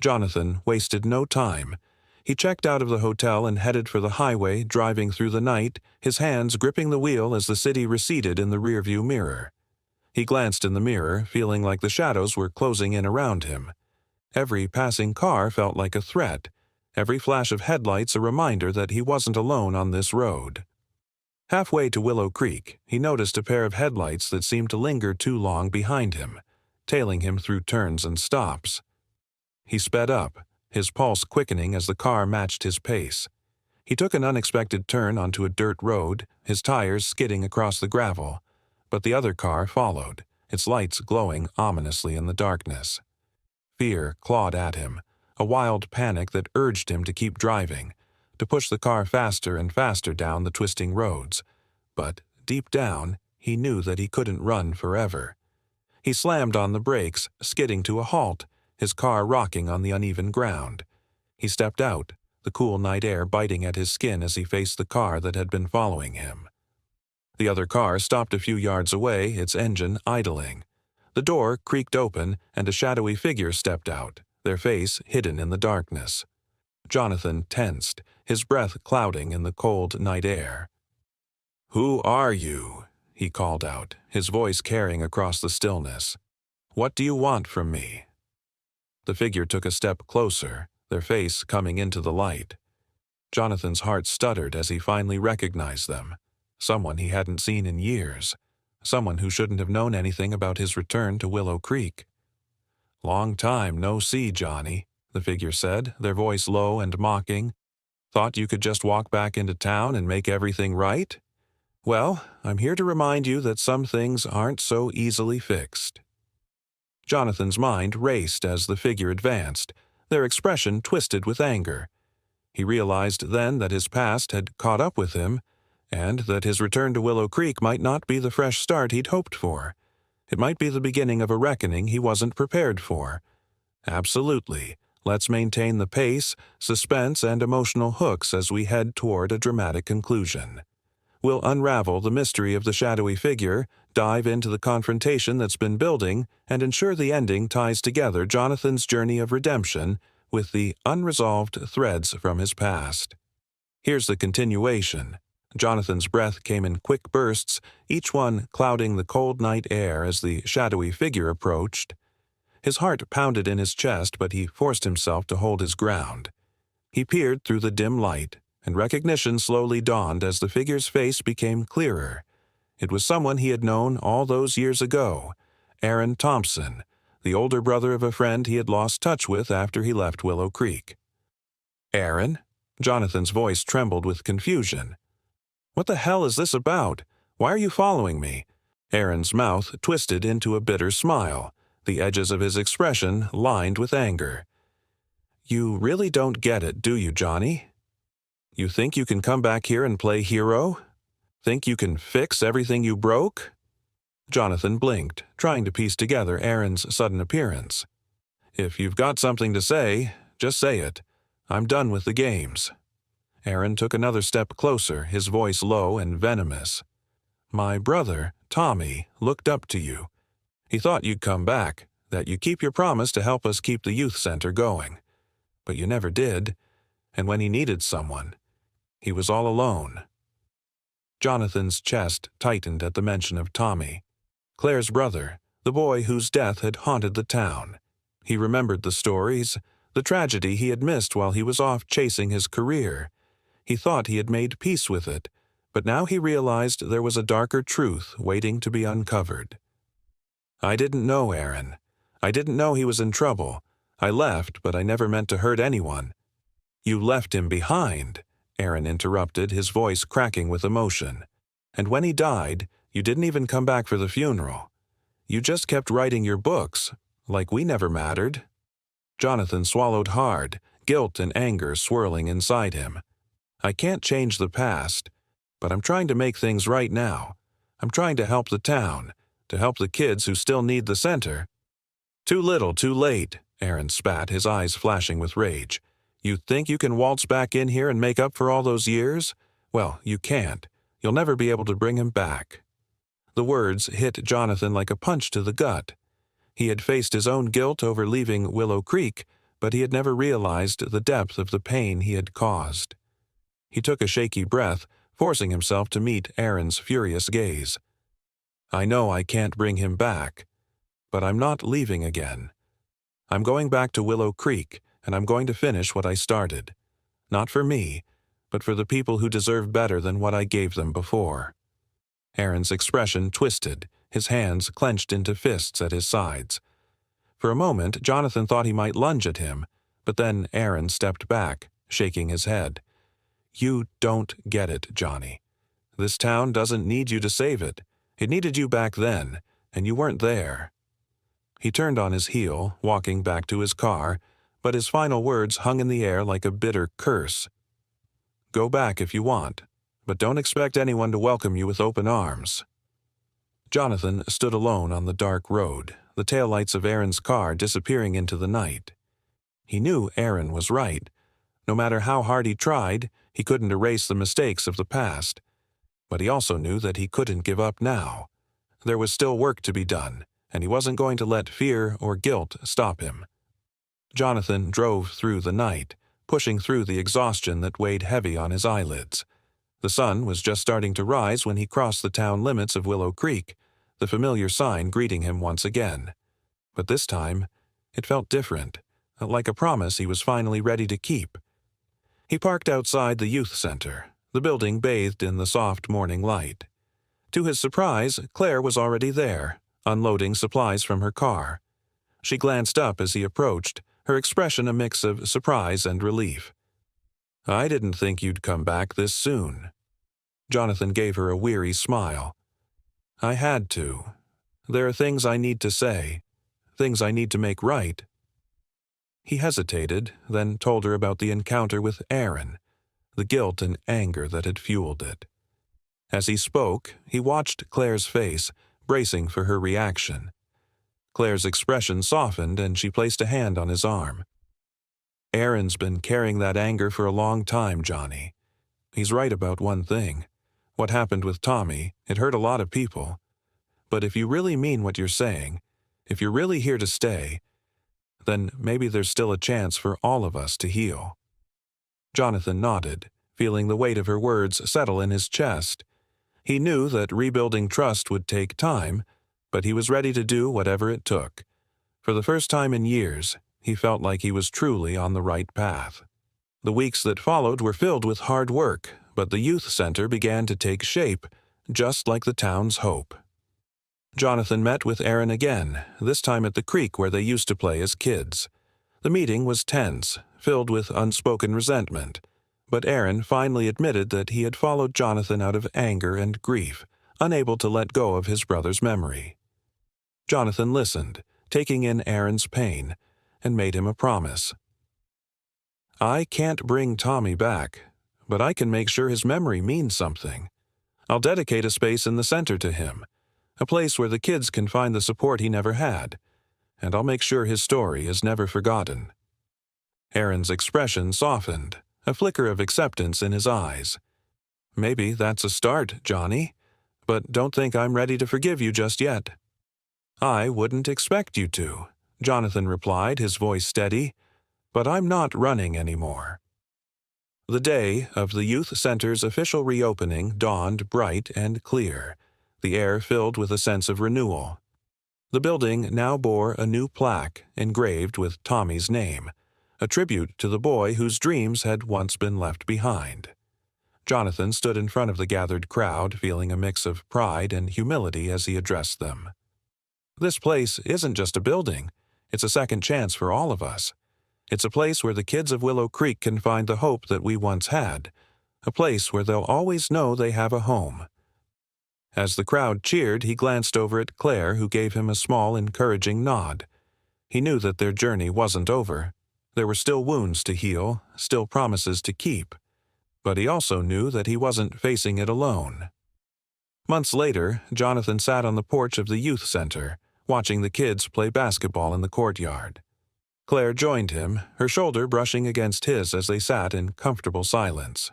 Jonathan wasted no time. He checked out of the hotel and headed for the highway, driving through the night, his hands gripping the wheel as the city receded in the rearview mirror. He glanced in the mirror, feeling like the shadows were closing in around him. Every passing car felt like a threat, every flash of headlights a reminder that he wasn't alone on this road. Halfway to Willow Creek, he noticed a pair of headlights that seemed to linger too long behind him, tailing him through turns and stops. He sped up, his pulse quickening as the car matched his pace. He took an unexpected turn onto a dirt road, his tires skidding across the gravel, but the other car followed, its lights glowing ominously in the darkness. Fear clawed at him, a wild panic that urged him to keep driving, to push the car faster and faster down the twisting roads. But deep down, he knew that he couldn't run forever. He slammed on the brakes, skidding to a halt, his car rocking on the uneven ground. He stepped out, the cool night air biting at his skin as he faced the car that had been following him. The other car stopped a few yards away, its engine idling. The door creaked open, and a shadowy figure stepped out, their face hidden in the darkness. Jonathan tensed, his breath clouding in the cold night air. "Who are you?" he called out, his voice carrying across the stillness. "What do you want from me?" The figure took a step closer, their face coming into the light. Jonathan's heart stuttered as he finally recognized them. Someone he hadn't seen in years. Someone who shouldn't have known anything about his return to Willow Creek. "Long time no see, Johnny," the figure said, their voice low and mocking. "Thought you could just walk back into town and make everything right? Well, I'm here to remind you that some things aren't so easily fixed." Jonathan's mind raced as the figure advanced, their expression twisted with anger. He realized then that his past had caught up with him, and that his return to Willow Creek might not be the fresh start he'd hoped for. It might be the beginning of a reckoning he wasn't prepared for. Absolutely. Let's maintain the pace, suspense, and emotional hooks as we head toward a dramatic conclusion. We'll unravel the mystery of the shadowy figure, dive into the confrontation that's been building, and ensure the ending ties together Jonathan's journey of redemption with the unresolved threads from his past. Here's the continuation. Jonathan's breath came in quick bursts, each one clouding the cold night air as the shadowy figure approached. His heart pounded in his chest, but he forced himself to hold his ground. He peered through the dim light, and recognition slowly dawned as the figure's face became clearer. It was someone he had known all those years ago, Aaron Thompson, the older brother of a friend he had lost touch with after he left Willow Creek. "Aaron?" Jonathan's voice trembled with confusion. "What the hell is this about? Why are you following me?" Aaron's mouth twisted into a bitter smile, the edges of his expression lined with anger. "You really don't get it, do you, Johnny? You think you can come back here and play hero? Think you can fix everything you broke?" Jonathan blinked, trying to piece together Aaron's sudden appearance. "If you've got something to say, just say it. I'm done with the games." Aaron took another step closer, his voice low and venomous. "My brother, Tommy, looked up to you. He thought you'd come back, that you'd keep your promise to help us keep the youth center going. But you never did, and when he needed someone, He was all alone. Jonathan's chest tightened at the mention of Tommy, Claire's brother, the boy whose death had haunted the town. He remembered the stories, the tragedy he had missed while he was off chasing his career. He thought he had made peace with it, but now he realized there was a darker truth waiting to be uncovered. "I didn't know Aaron. I didn't know he was in trouble. I left, but I never meant to hurt anyone." "You left him behind," Aaron interrupted, his voice cracking with emotion. "And when he died, you didn't even come back for the funeral. You just kept writing your books, like we never mattered." Jonathan swallowed hard, guilt and anger swirling inside him. "I can't change the past, but I'm trying to make things right now. I'm trying to help the town, to help the kids who still need the center." "Too little, too late," Aaron spat, his eyes flashing with rage. "You think you can waltz back in here and make up for all those years? Well, you can't. You'll never be able to bring him back." The words hit Jonathan like a punch to the gut. He had faced his own guilt over leaving Willow Creek, but he had never realized the depth of the pain he had caused. He took a shaky breath, forcing himself to meet Aaron's furious gaze. "I know I can't bring him back, but I'm not leaving again. I'm going back to Willow Creek, and I'm going to finish what I started. Not for me, but for the people who deserve better than what I gave them before." Aaron's expression twisted, his hands clenched into fists at his sides. For a moment, Jonathan thought he might lunge at him, but then Aaron stepped back, shaking his head. "You don't get it, Johnny. This town doesn't need you to save it. It needed you back then, and you weren't there." He turned on his heel, walking back to his car, but his final words hung in the air like a bitter curse. "Go back if you want, but don't expect anyone to welcome you with open arms." Jonathan stood alone on the dark road, the taillights of Aaron's car disappearing into the night. He knew Aaron was right. No matter how hard he tried, he couldn't erase the mistakes of the past. But he also knew that he couldn't give up now. There was still work to be done, and he wasn't going to let fear or guilt stop him. Jonathan drove through the night, pushing through the exhaustion that weighed heavy on his eyelids. The sun was just starting to rise when he crossed the town limits of Willow Creek, the familiar sign greeting him once again. But this time, it felt different, like a promise he was finally ready to keep. He parked outside the youth center, the building bathed in the soft morning light. To his surprise, Claire was already there, unloading supplies from her car. She glanced up as he approached, her expression a mix of surprise and relief. "I didn't think you'd come back this soon." Jonathan gave her a weary smile. "I had to. There are things I need to say, things I need to make right." He hesitated, then told her about the encounter with Aaron, the guilt and anger that had fueled it. As he spoke, he watched Claire's face, bracing for her reaction. Claire's expression softened and she placed a hand on his arm. "Aaron's been carrying that anger for a long time, Johnny. He's right about one thing. What happened with Tommy, it hurt a lot of people. But if you really mean what you're saying, if you're really here to stay, then maybe there's still a chance for all of us to heal." Jonathan nodded, feeling the weight of her words settle in his chest. He knew that rebuilding trust would take time, but he was ready to do whatever it took. For the first time in years, he felt like he was truly on the right path. The weeks that followed were filled with hard work, but the youth center began to take shape, just like the town's hope. Jonathan met with Aaron again, this time at the creek where they used to play as kids. The meeting was tense, filled with unspoken resentment, but Aaron finally admitted that he had followed Jonathan out of anger and grief, unable to let go of his brother's memory. Jonathan listened, taking in Aaron's pain, and made him a promise. "I can't bring Tommy back, but I can make sure his memory means something. I'll dedicate a space in the center to him, a place where the kids can find the support he never had, and I'll make sure his story is never forgotten." Aaron's expression softened, a flicker of acceptance in his eyes. "Maybe that's a start, Johnny, but don't think I'm ready to forgive you just yet." "I wouldn't expect you to," Jonathan replied, his voice steady, "but I'm not running anymore." The day of the youth center's official reopening dawned bright and clear, the air filled with a sense of renewal. The building now bore a new plaque engraved with Tommy's name, a tribute to the boy whose dreams had once been left behind. Jonathan stood in front of the gathered crowd, feeling a mix of pride and humility as he addressed them. This place isn't just a building, it's a second chance for all of us. It's a place where the kids of Willow Creek can find the hope that we once had, a place where they'll always know they have a home. As the crowd cheered, he glanced over at Claire, who gave him a small, encouraging nod. He knew that their journey wasn't over. There were still wounds to heal, still promises to keep. But he also knew that he wasn't facing it alone. Months later, Jonathan sat on the porch of the youth center, watching the kids play basketball in the courtyard. Claire joined him, her shoulder brushing against his as they sat in comfortable silence.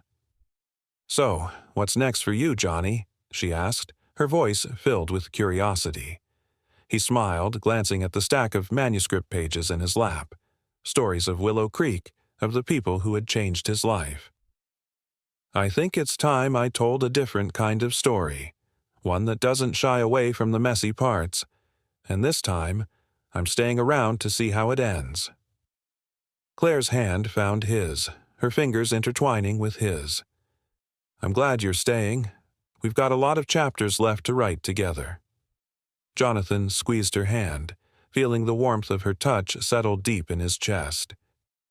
"So, what's next for you, Johnny?" she asked, her voice filled with curiosity. He smiled, glancing at the stack of manuscript pages in his lap, stories of Willow Creek, of the people who had changed his life. "I think it's time I told a different kind of story, one that doesn't shy away from the messy parts. And this time, I'm staying around to see how it ends." Claire's hand found his, her fingers intertwining with his. "I'm glad you're staying. We've got a lot of chapters left to write together." Jonathan squeezed her hand, feeling the warmth of her touch settle deep in his chest.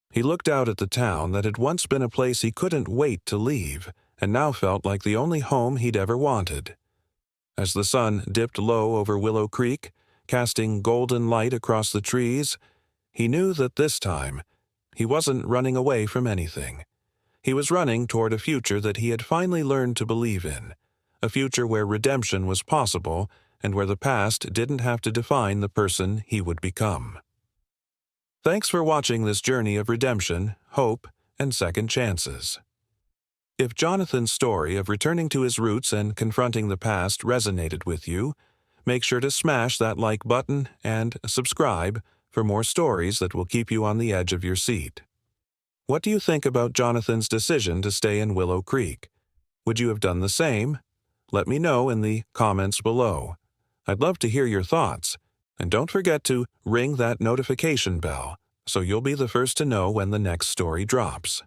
He looked out at the town that had once been a place he couldn't wait to leave, and now felt like the only home he'd ever wanted. As the sun dipped low over Willow Creek, casting golden light across the trees, he knew that this time he wasn't running away from anything. He was running toward a future that he had finally learned to believe in, a future where redemption was possible and where the past didn't have to define the person he would become. Thanks for watching this journey of redemption, hope, and second chances. If Jonathan's story of returning to his roots and confronting the past resonated with you, make sure to smash that like button and subscribe for more stories that will keep you on the edge of your seat. What do you think about Jonathan's decision to stay in Willow Creek? Would you have done the same? Let me know in the comments below. I'd love to hear your thoughts. And don't forget to ring that notification bell so you'll be the first to know when the next story drops.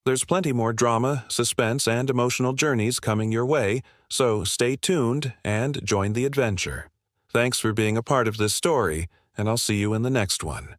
There's plenty more drama, suspense, and emotional journeys coming your way, so stay tuned and join the adventure. Thanks for being a part of this story, and I'll see you in the next one.